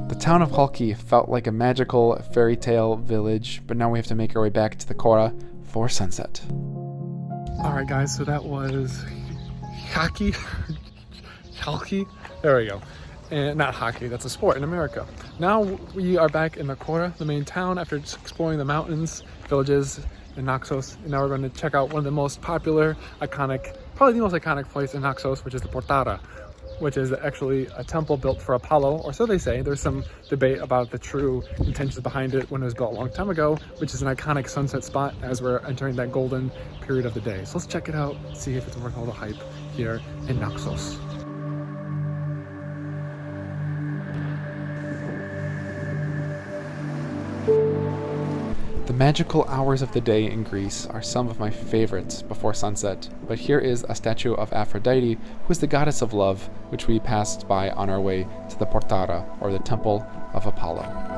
The town of Halki felt like a magical fairy tale village, but now we have to make our way back to the Kora for sunset. Alright guys, so that was Halki. There we go. And not hockey, that's a sport in America. Now we are back in the Kora, the main town, after just exploring the mountains, villages, and Naxos. And now we're going to check out one of the most popular, iconic, probably the most iconic place in Naxos, which is the Portara, which is actually a temple built for Apollo, or so they say. There's some debate about the true intentions behind it when it was built a long time ago, which is an iconic sunset spot as we're entering that golden period of the day. So let's check it out, see if it's worth all the hype here in Naxos. The magical hours of the day in Greece are some of my favorites before sunset, but here is a statue of Aphrodite, who is the goddess of love, which we passed by on our way to the Portara, or the Temple of Apollo.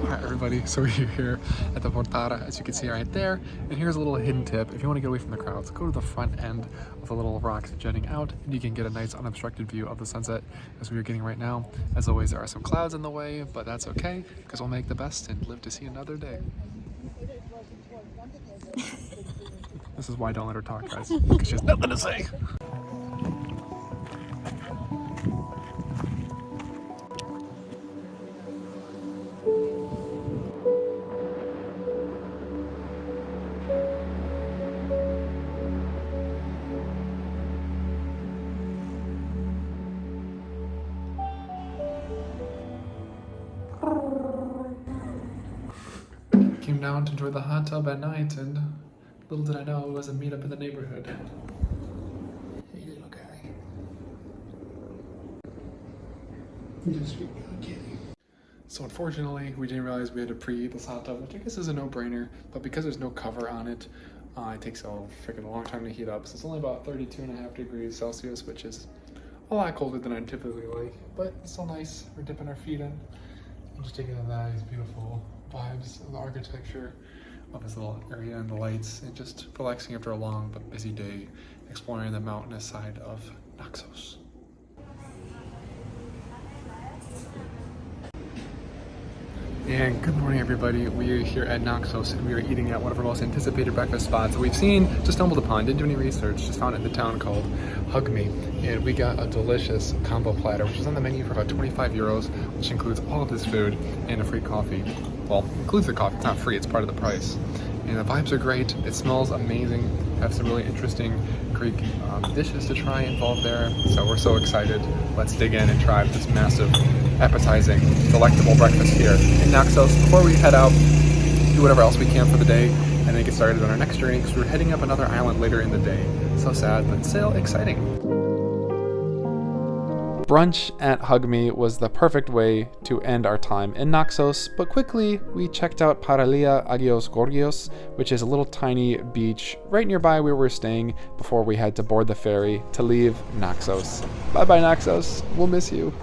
Alright everybody, so we're here at the Portara, as you can see right there, and here's a little hidden tip. If you want to get away from the crowds, go to the front end of the little rocks jutting out, and you can get a nice unobstructed view of the sunset as we are getting right now. As always, there are some clouds in the way, but that's okay, because we'll make the best and live to see another day. This is why I don't let her talk, guys, because she has nothing to say. Came down to enjoy the hot tub at night, and little did I know it was a meetup in the neighborhood. Hey, little guy. You're just sweet little kitty. So unfortunately, we didn't realize we had to preheat this hot tub, which I guess is a no-brainer, but because there's no cover on it, it takes a freaking long time to heat up. So it's only about 32.5 degrees Celsius, which is a lot colder than I typically like, but it's still nice. We're dipping our feet in and just taking in these beautiful vibes of the architecture of this little area and the lights, and just relaxing after a long but busy day exploring the mountainous side of Naxos. And good morning everybody, we are here at Naxos and we are eating at one of our most anticipated breakfast spots that we've seen, just stumbled upon, didn't do any research, just found it in the town, called Hug Me. And we got a delicious combo platter, which is on the menu for about 25 euros, which includes all of this food and a free coffee. Well, includes the coffee, it's not free, it's part of the price. And the vibes are great, it smells amazing, have some really interesting Greek dishes to try involved there. So we're so excited. Let's dig in and try this massive, appetizing, delectable breakfast here in Naxos before we head out, do whatever else we can for the day, and then get started on our next journey, because we're heading up another island later in the day. So sad, but still exciting. Brunch at Hug Me was the perfect way to end our time in Naxos, but quickly we checked out Paralia Agios Gorgios, which is a little tiny beach right nearby where we're staying before we had to board the ferry to leave Naxos. Bye bye Naxos, we'll miss you.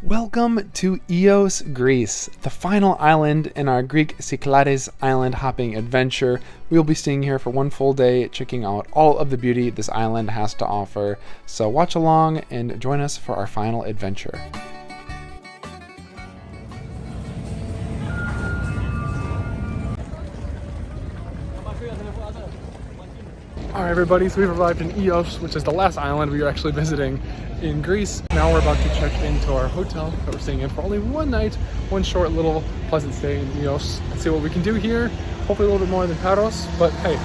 Welcome to Ios, Greece, the final island in our Greek Cyclades island hopping adventure. We'll be staying here for one full day, checking out all of the beauty this island has to offer. So watch along and join us for our final adventure. Alright everybody, so we've arrived in Ios, which is the last island we are actually visiting in Greece. Now we're about to check into our hotel that we're staying in for only one night, one short little pleasant stay in Milos. Let's see what we can do here. Hopefully a little bit more than Paros, but hey,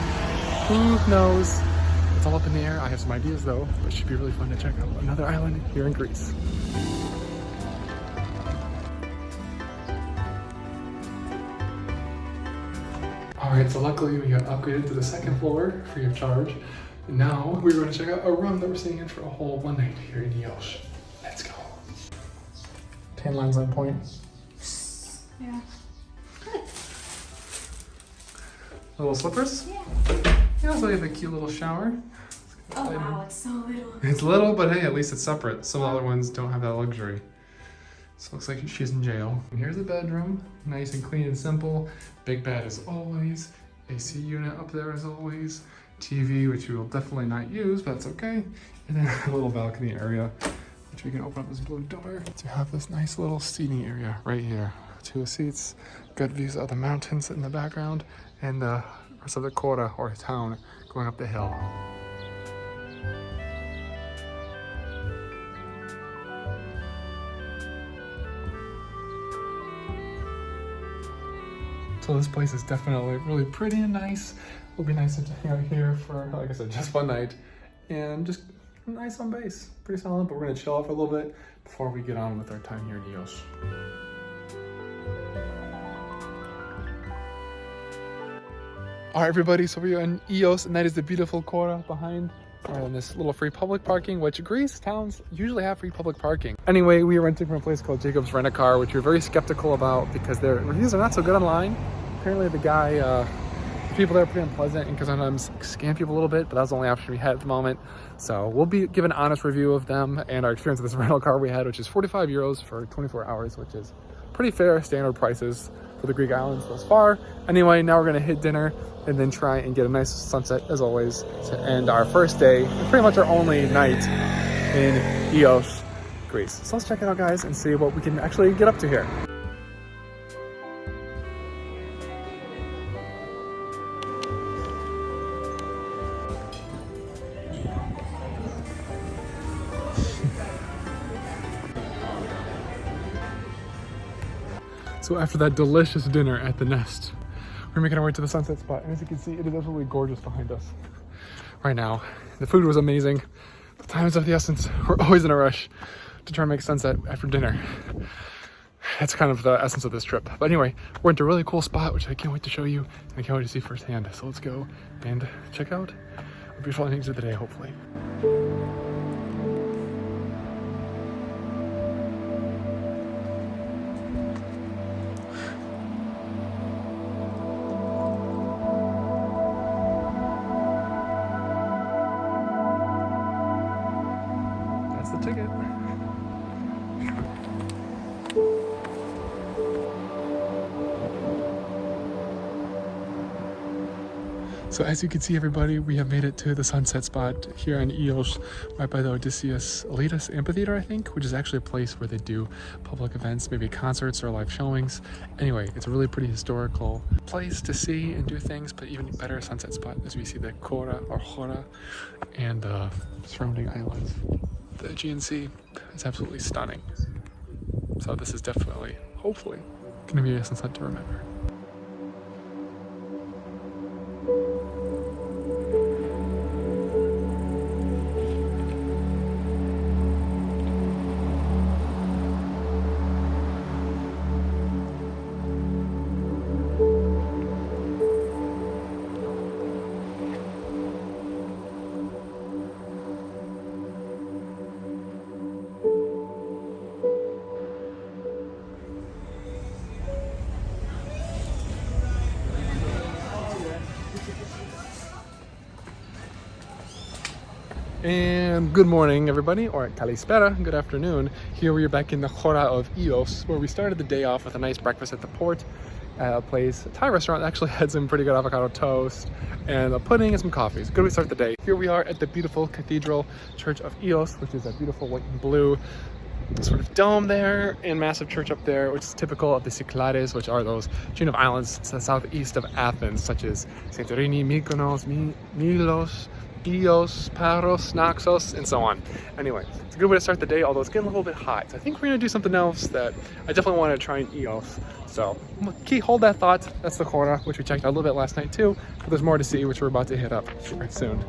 who knows? It's all up in the air. I have some ideas though, but it should be really fun to check out another island here in Greece. Alright, so luckily we got upgraded to the second floor, free of charge. And now we're going to check out a room that we're staying in for a whole one night here in Ios. Let's go. Tan lines on point. Yeah. Good. Little slippers? Yeah. Yeah, so we have a cute little shower. Oh wow, it's so little. It's little, but hey, at least it's separate. Some other ones don't have that luxury. So it looks like she's in jail. And here's the bedroom, nice and clean and simple. Big bed as always. AC unit up there as always. TV, which we will definitely not use, but that's okay. And then a little balcony area, which we can open up this blue door to have this nice little seating area right here. two seats, good views of the mountains in the background, and the rest of the Kora, or town, going up the hill. So this place is definitely really pretty and nice. It'll be nice to hang out here for, like I said, just one night. And just nice on base. Pretty solid, but we're gonna chill out for a little bit before we get on with our time here in Ios. All right, everybody, so we are in Ios, and that is the beautiful Kora behind. And this little free public parking, which Greece towns usually have free public parking. Anyway, we are renting from a place called Jacob's Rent-A-Car, which we're very skeptical about because their reviews are not so good online. Apparently the guy, the people there are pretty unpleasant and can sometimes scam people a little bit, but that's the only option we had at the moment. So we'll be giving an honest review of them and our experience with this rental car we had, which is 45 euros for 24 hours, which is pretty fair standard prices for the Greek islands thus far. Anyway, now we're gonna hit dinner and then try and get a nice sunset as always to end our first day, and pretty much our only night in Ios, Greece. So let's check it out, guys, and see what we can actually get up to here. So after that delicious dinner at the Nest, we're making our way to the sunset spot, and as you can see, it is absolutely gorgeous behind us right now. The food was amazing. The time is of the essence. We're always in a rush to try and make sunset after dinner. That's kind of the essence of this trip. But anyway, we're into a really cool spot, which I can't wait to show you, and I can't wait to see firsthand. So let's go and check out a beautiful ending to the day, hopefully. The ticket. So as you can see, everybody, we have made it to the sunset spot here in Ios, right by the Odysseus Amphitheater, I think, which is actually a place where they do public events, maybe concerts or live showings. Anyway, it's a really pretty historical place to see and do things, but even better sunset spot as we see the Kora or Hora and the surrounding islands. The Aegean Sea is absolutely stunning. So this is definitely, hopefully, going to be a sunset to remember. And good morning, everybody, or kalispera, good afternoon. Here we are back in the Hora of Ios, where we started the day off with a nice breakfast at the port, a place, a Thai restaurant that actually had some pretty good avocado toast and a pudding and some coffee. It's good we start the day. Here we are at the beautiful Cathedral Church of Ios, which is a beautiful white and blue sort of dome there, and massive church up there, which is typical of the Cyclades, which are those chain of islands to the southeast of Athens, such as Santorini, Mykonos, Milos, Milos, Paros, Naxos, and so on. Anyway, it's a good way to start the day, although it's getting a little bit hot. So I think we're gonna do something else that I definitely want to try in Ios. So hold that thought. That's the Kora, which we checked out a little bit last night too, but there's more to see, which we're about to hit up very soon.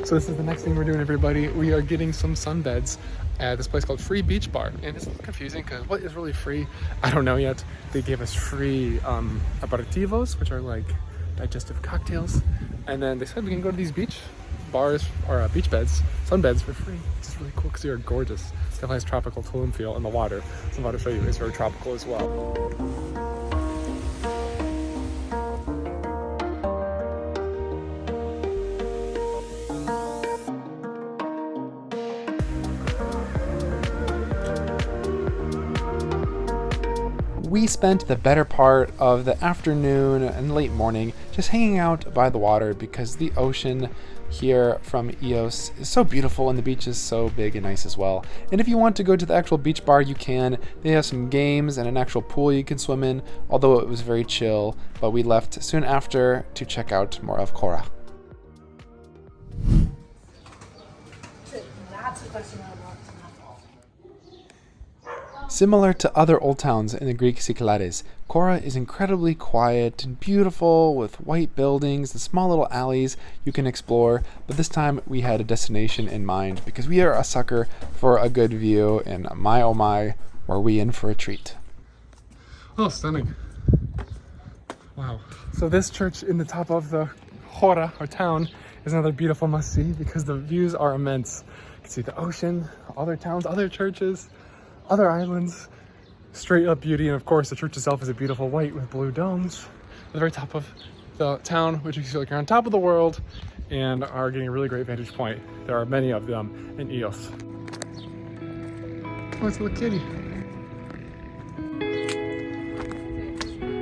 So this is the next thing we're doing, everybody. We are getting some sunbeds at this place called Free Beach Bar. And it's a little confusing because what is really free? I don't know yet. They gave us free aperitivos, which are like digestive cocktails. And then they said we can go to these beach bars or beach beds, sunbeds for free. It's really cool because they are gorgeous. Definitely has tropical Tulum feel in the water. So I'm about to show you, it's very tropical as well. we spent the better part of the afternoon and late morning just hanging out by the water because the ocean here from Ios is so beautiful and the beach is so big and nice as well. And if you want to go to the actual beach bar, you can. They have some games and an actual pool you can swim in, although it was very chill, but we left soon after to check out more of Kora. Similar to other old towns in the Greek Cyclades, Kora is incredibly quiet and beautiful with white buildings and small little alleys you can explore, but this time we had a destination in mind because we are a sucker for a good view, and my oh my, were we in for a treat. Oh, stunning. Wow. So this church in the top of the Kora, or town, is another beautiful must-see because the views are immense. You can see the ocean, other towns, other churches, other islands, straight up beauty. And of course the church itself is a beautiful white with blue domes at the very top of the town, which you can see like you're on top of the world and are getting a really great vantage point. There are many of them in Ios. Oh, it's a little kitty.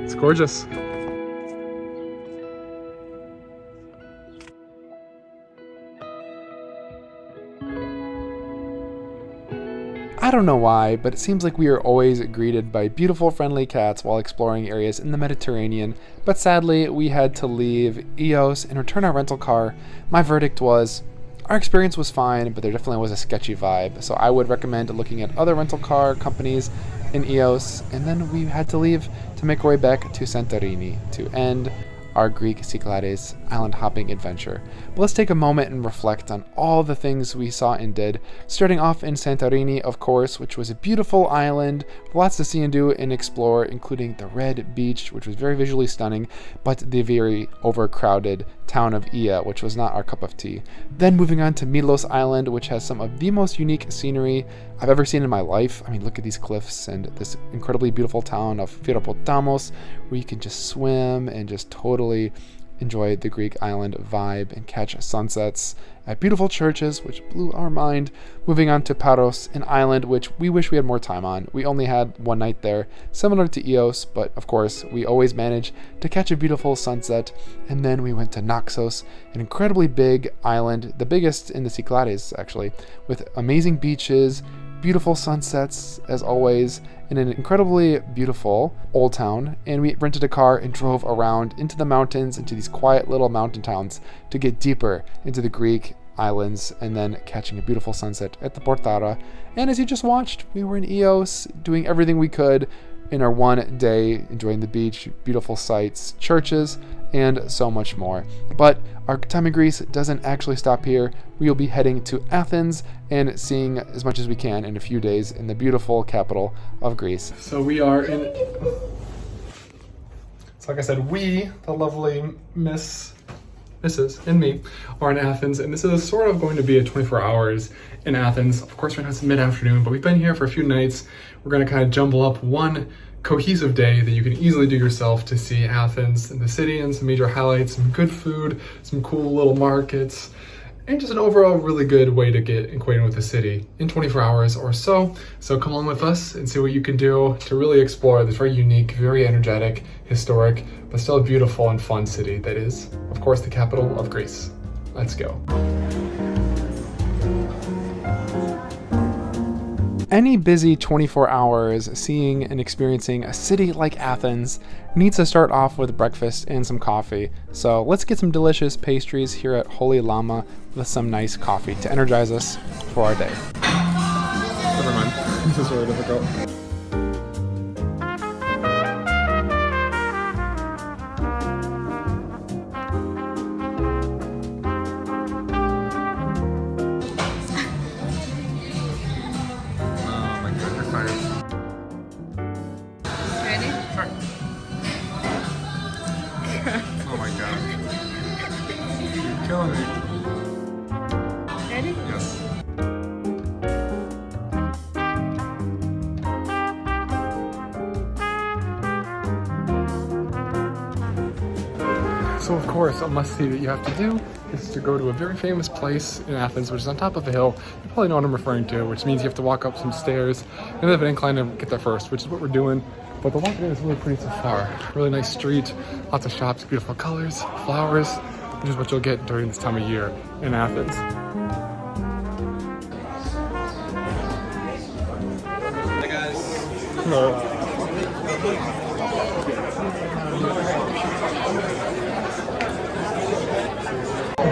It's gorgeous. I don't know why, but it seems like we are always greeted by beautiful, friendly cats while exploring areas in the Mediterranean, but sadly, we had to leave Ios and return our rental car. My verdict was, our experience was fine, but there definitely was a sketchy vibe, so I would recommend looking at other rental car companies in Ios, and then we had to leave to make our way back to Santorini to end our Greek Cyclades island hopping adventure. But let's take a moment and reflect on all the things we saw and did, starting off in Santorini, of course, which was a beautiful island with lots to see and do and explore, including the red beach, which was very visually stunning, but the very overcrowded town of Ia, which was not our cup of tea. Then moving on to Milos Island, which has some of the most unique scenery I've ever seen in my life. I mean, look at these cliffs and this incredibly beautiful town of Ferries, where you can just swim and just totally enjoy the Greek island vibe and catch sunsets at beautiful churches, which blew our mind. Moving on to Paros, an island which we wish we had more time on. We only had one night there, similar to Ios, but of course we always manage to catch a beautiful sunset. And then we went to Naxos, an incredibly big island, the biggest in the Cyclades actually, with amazing beaches, beautiful sunsets as always, in an incredibly beautiful old town. And we rented a car and drove around into the mountains, into these quiet little mountain towns to get deeper into the Greek islands, and then catching a beautiful sunset at the Portara. And as you just watched, we were in Ios doing everything we could in our one day, enjoying the beach, beautiful sights, churches, and so much more. But our time in Greece doesn't actually stop here. We will be heading to Athens and seeing as much as we can in a few days in the beautiful capital of Greece. So we are in, so like I said, we, the lovely Mrs. and me, are in Athens, and this is sort of going to be a 24 hours in Athens. Of course, right now it's mid-afternoon, but we've been here for a few nights. We're going to kind of jumble up one cohesive day that you can easily do yourself to see Athens and the city and some major highlights, some good food, some cool little markets, and just an overall really good way to get acquainted with the city in 24 hours or so. So come along with us and see what you can do to really explore this very unique, very energetic, historic, but still beautiful and fun city that is, of course, the capital of Greece. Let's go. Any busy 24 hours seeing and experiencing a city like Athens needs to start off with breakfast and some coffee. So let's get some delicious pastries here at Holy Llama with some nice coffee to energize us for our day. Never mind. This is really difficult. Oh my god. You're killing me. Ready? Yes. So of course, a must-see that you have to do is to go to a very famous place in Athens, which is on top of a hill. You probably know what I'm referring to, which means you have to walk up some stairs and then have an incline to get there first, which is what we're doing. but the walk in is really pretty so far. Really nice street, lots of shops, beautiful colors, flowers, which is what you'll get during this time of year in Athens. Hi guys. Hello.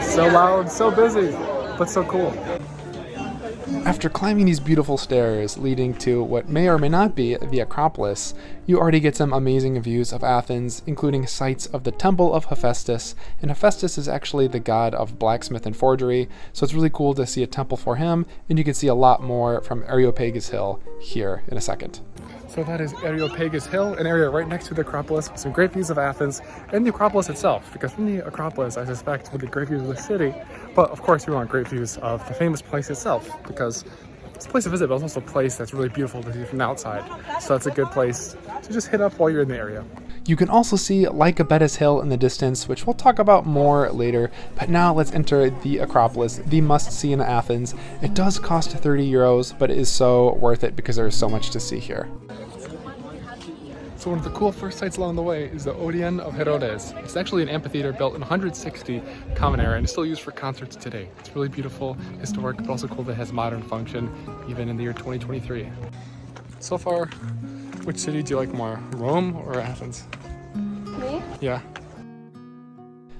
So loud, so busy, but so cool. After climbing these beautiful stairs leading to what may or may not be the Acropolis, you already get some amazing views of Athens, including sights of the Temple of Hephaestus, and Hephaestus is actually the god of blacksmith and forgery, so it's really cool to see a temple for him, and you can see a lot more from Areopagus Hill here in a second. So that is Areopagus Hill, an area right next to the Acropolis, with some great views of Athens and the Acropolis itself, because from the Acropolis, I suspect, will be great views of the city, but of course we want great views of the famous place itself, because it's a place to visit, but it's also a place that's really beautiful to see from the outside, so that's a good place to just hit up while you're in the area. You can also see Lycabettus Hill in the distance, which we'll talk about more later, but now let's enter the Acropolis, the must-see in Athens. It does cost 30 euros, but it is so worth it because there is so much to see here. So one of the cool first sights along the way is the Odeon of Herodes. It's actually an amphitheater built in 160 Common Era and is still used for concerts today. It's really beautiful, historic, but also cool that it has modern function even in the year 2023. So far, which city do you like more, Rome or Athens? Me? Yeah.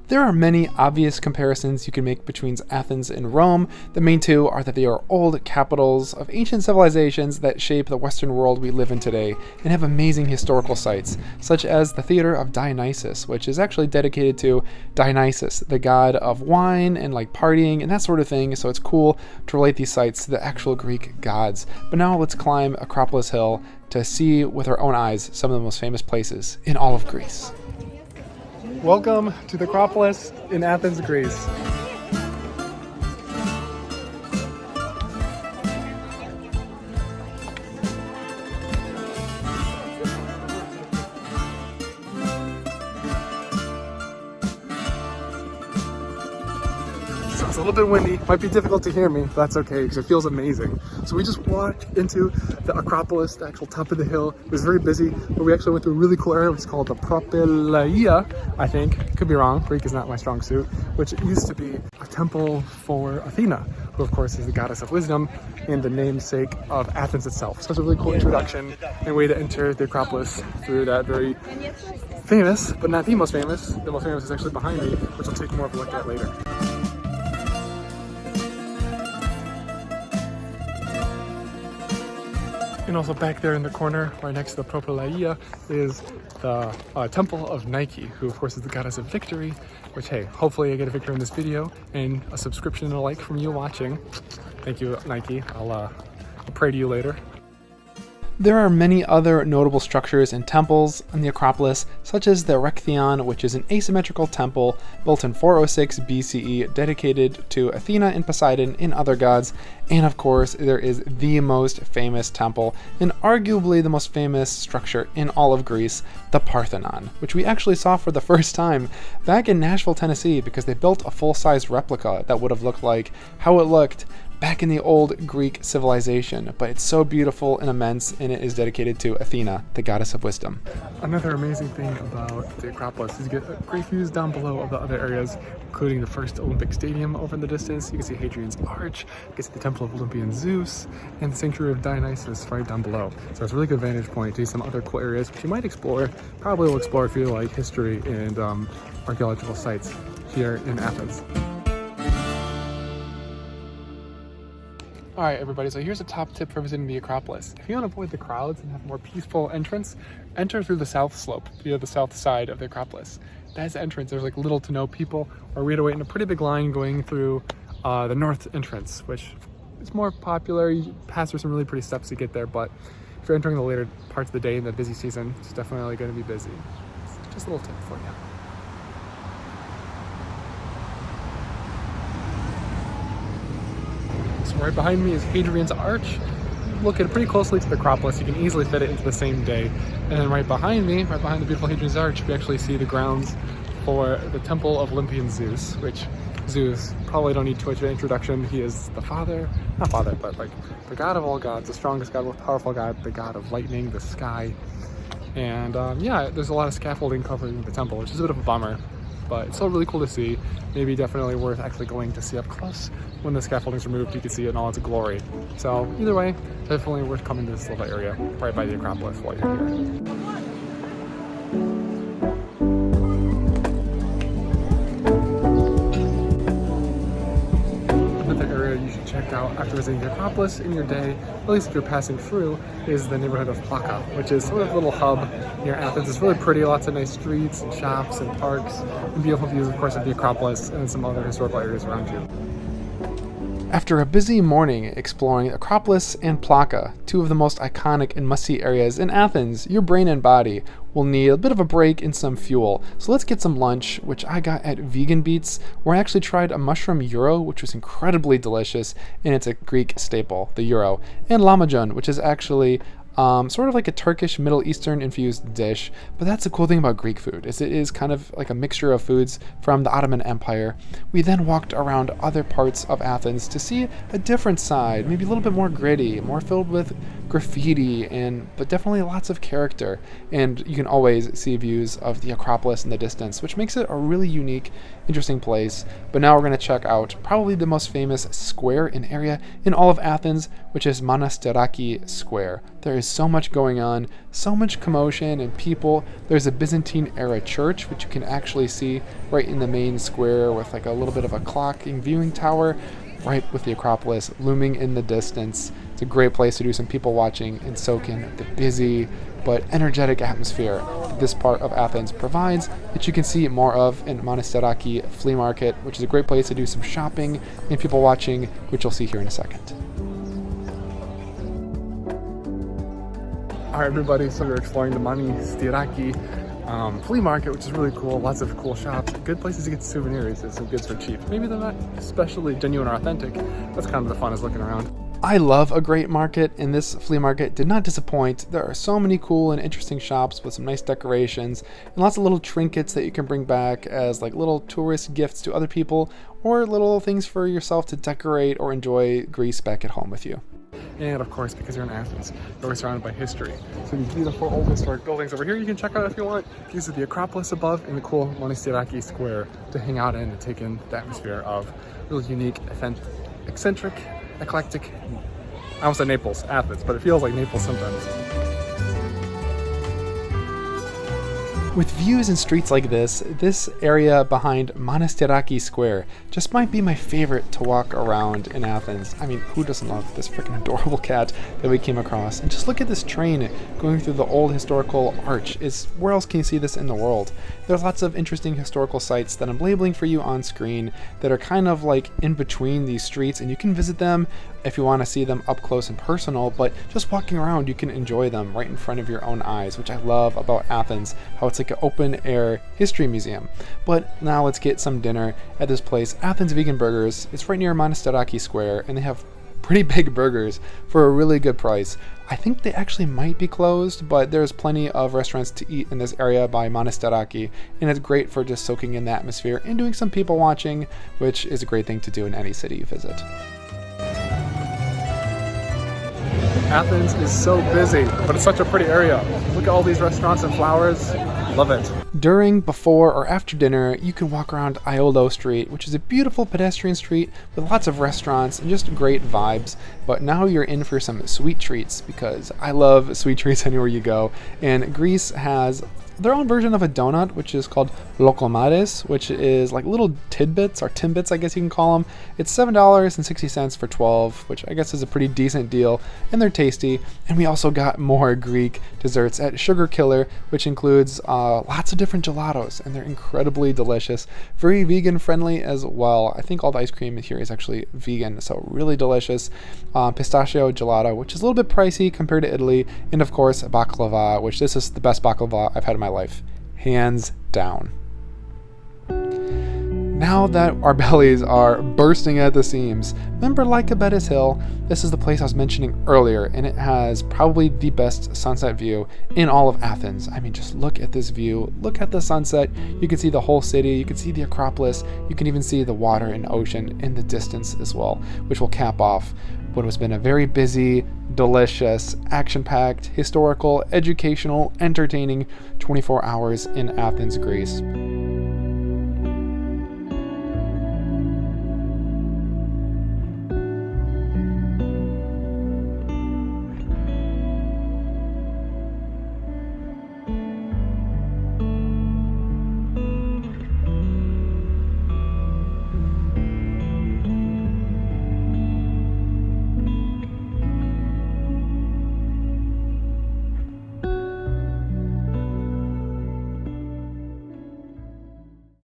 There are many obvious comparisons you can make between Athens and Rome. The main two are that they are old capitals of ancient civilizations that shape the Western world we live in today and have amazing historical sites, such as the Theater of Dionysus, which is actually dedicated to Dionysus, the god of wine and like partying and that sort of thing, so it's cool to relate these sites to the actual Greek gods. But now let's climb Acropolis Hill to see with our own eyes some of the most famous places in all of Greece. Welcome to the Acropolis in Athens, Greece. So it's a little bit windy, might be difficult to hear me, but that's okay because it feels amazing. So we just walked into the Acropolis, the actual top of the hill. It was very busy, but we actually went to a really cool area which is called the Propylaea, I think. Could be wrong, Greek is not my strong suit, which used to be a temple for Athena, who of course is the goddess of wisdom and the namesake of Athens itself. So it's a really cool introduction and way to enter the Acropolis through that very famous, but not the most famous. The most famous is actually behind me, which I'll take more of a look at later. And also back there in the corner, right next to the Propylaea, is the temple of Nike, who of course is the goddess of victory, which hey, hopefully I get a victory in this video and a subscription and a like from you watching. Thank you, Nike. I'll pray to you later. There are many other notable structures and temples in the Acropolis, such as the Erechtheion, which is an asymmetrical temple built in 406 BCE dedicated to Athena and Poseidon and other gods, and of course there is the most famous temple, and arguably the most famous structure in all of Greece, the Parthenon, which we actually saw for the first time back in Nashville, Tennessee, because they built a full-size replica that would have looked like how it looked back in the old Greek civilization, but it's so beautiful and immense, and it is dedicated to Athena, the goddess of wisdom. Another amazing thing about the Acropolis is you get great views down below of the other areas, including the first Olympic Stadium over in the distance. You can see Hadrian's Arch, you can see the Temple of Olympian Zeus, and the Sanctuary of Dionysus right down below. So it's a really good vantage point to see some other cool areas which you might explore, probably will explore if you like history and archaeological sites here in Athens. Alright everybody, so here's a top tip for visiting the Acropolis. If you want to avoid the crowds and have a more peaceful entrance, enter through the south slope, via the south side of the Acropolis. That's the entrance. There's like little to no people, or we had to wait in a pretty big line going through the north entrance, which is more popular. You pass through some really pretty steps to get there, but if you're entering the later parts of the day in the busy season, it's definitely going to be busy. Just a little tip for you. So right behind me is Hadrian's Arch. Looking pretty closely to the Acropolis, you can easily fit it into the same day. And then right behind me, right behind the beautiful Hadrian's Arch, we actually see the grounds for the Temple of Olympian Zeus, which Zeus probably don't need too much of an introduction. He is the father, not father, but like the god of all gods, the strongest god, most powerful god, the god of lightning, the sky. And yeah, there's a lot of scaffolding covering the temple, which is a bit of a bummer, but it's still really cool to see. Maybe definitely worth actually going to see up close. When the scaffolding's removed, you can see it in all its glory. So either way, definitely worth coming to this little area right by the Acropolis while you're here. You should check out after visiting the Acropolis in your day, at least if you're passing through, is the neighborhood of Plaka, which is sort of a little hub near Athens. It's really pretty, lots of nice streets and shops and parks, and beautiful views, of course, of the Acropolis and some other historical areas around you. After a busy morning exploring Acropolis and Plaka, two of the most iconic and must-see areas in Athens, your brain and body will need a bit of a break and some fuel. So let's get some lunch, which I got at Vegan Beats, where I actually tried a mushroom gyro, which was incredibly delicious, and it's a Greek staple, the gyro, and lahmacun, which is actually sort of like a Turkish Middle Eastern infused dish, but that's the cool thing about Greek food, is it is kind of like a mixture of foods from the Ottoman Empire. We then walked around other parts of Athens to see a different side, maybe a little bit more gritty, more filled with graffiti, but definitely lots of character. And you can always see views of the Acropolis in the distance, which makes it a really unique, interesting place. But now we're going to check out probably the most famous square and area in all of Athens, which is Monastiraki Square. There is so much going on, so much commotion and people. There's a Byzantine era church, which you can actually see right in the main square with like a little bit of a clock and viewing tower, right with the Acropolis looming in the distance. It's a great place to do some people watching and soak in the busy but energetic atmosphere that this part of Athens provides, that you can see more of in Monastiraki Flea Market, which is a great place to do some shopping and people watching, which you'll see here in a second. All right, everybody, so we're exploring the Monastiraki flea market, which is really cool. Lots of cool shops, good places to get souvenirs and some goods for cheap. Maybe they're not especially genuine or authentic. That's kind of the fun, is looking around. I love a great market, and this flea market did not disappoint. There are so many cool and interesting shops with some nice decorations and lots of little trinkets that you can bring back as like little tourist gifts to other people, or little things for yourself to decorate or enjoy Greece back at home with you. And of course, because you're in Athens, you're surrounded by history. So these beautiful old historic buildings over here you can check out if you want. These are the Acropolis above and the cool Monastiraki Square to hang out in and take in the atmosphere of really unique, eccentric, eclectic, I almost said Naples, Athens, but it feels like Naples sometimes. With views and streets like this area behind Monastiraki Square just might be my favorite to walk around in Athens. I mean, who doesn't love this freaking adorable cat that we came across? And just look at this train going through the old historical arch. Where else can you see this in the world? There's lots of interesting historical sites that I'm labeling for you on screen that are kind of like in between these streets, and you can visit them if you want to see them up close and personal, but just walking around you can enjoy them right in front of your own eyes, which I love about Athens, how it's like an open air history museum. But now let's get some dinner at this place, Athens Vegan Burgers. It's right near Monastiraki Square, and they have pretty big burgers for a really good price. I think they actually might be closed, but there's plenty of restaurants to eat in this area by Monastiraki, and it's great for just soaking in the atmosphere and doing some people watching, which is a great thing to do in any city you visit. Athens is so busy, but it's such a pretty area. Look at all these restaurants and flowers. Love it. During, before, or after dinner, you can walk around Iolo Street, which is a beautiful pedestrian street with lots of restaurants and just great vibes. But now you're in for some sweet treats, because I love sweet treats anywhere you go. And Greece has their own version of a donut, which is called lokomares, which is like little tidbits, or timbits, I guess you can call them. It's $7.60 for 12, which I guess is a pretty decent deal, and they're tasty. And we also got more Greek desserts at Sugar Killer, which includes lots of different gelatos, and they're incredibly delicious. Very vegan friendly as well. I think all the ice cream here is actually vegan, so really delicious. Pistachio gelato, which is a little bit pricey compared to Italy, and of course baklava, which this is the best baklava I've had in my life, hands down. Now that our bellies are bursting at the seams, remember Lycabettus Hill? This is the place I was mentioning earlier, and it has probably the best sunset view in all of Athens. I mean, just look at this view. Look at the sunset. You can see the whole city. You can see the Acropolis. You can even see the water and ocean in the distance as well, which will cap off what has been a very busy, delicious, action-packed, historical, educational, entertaining 24 hours in Athens, Greece.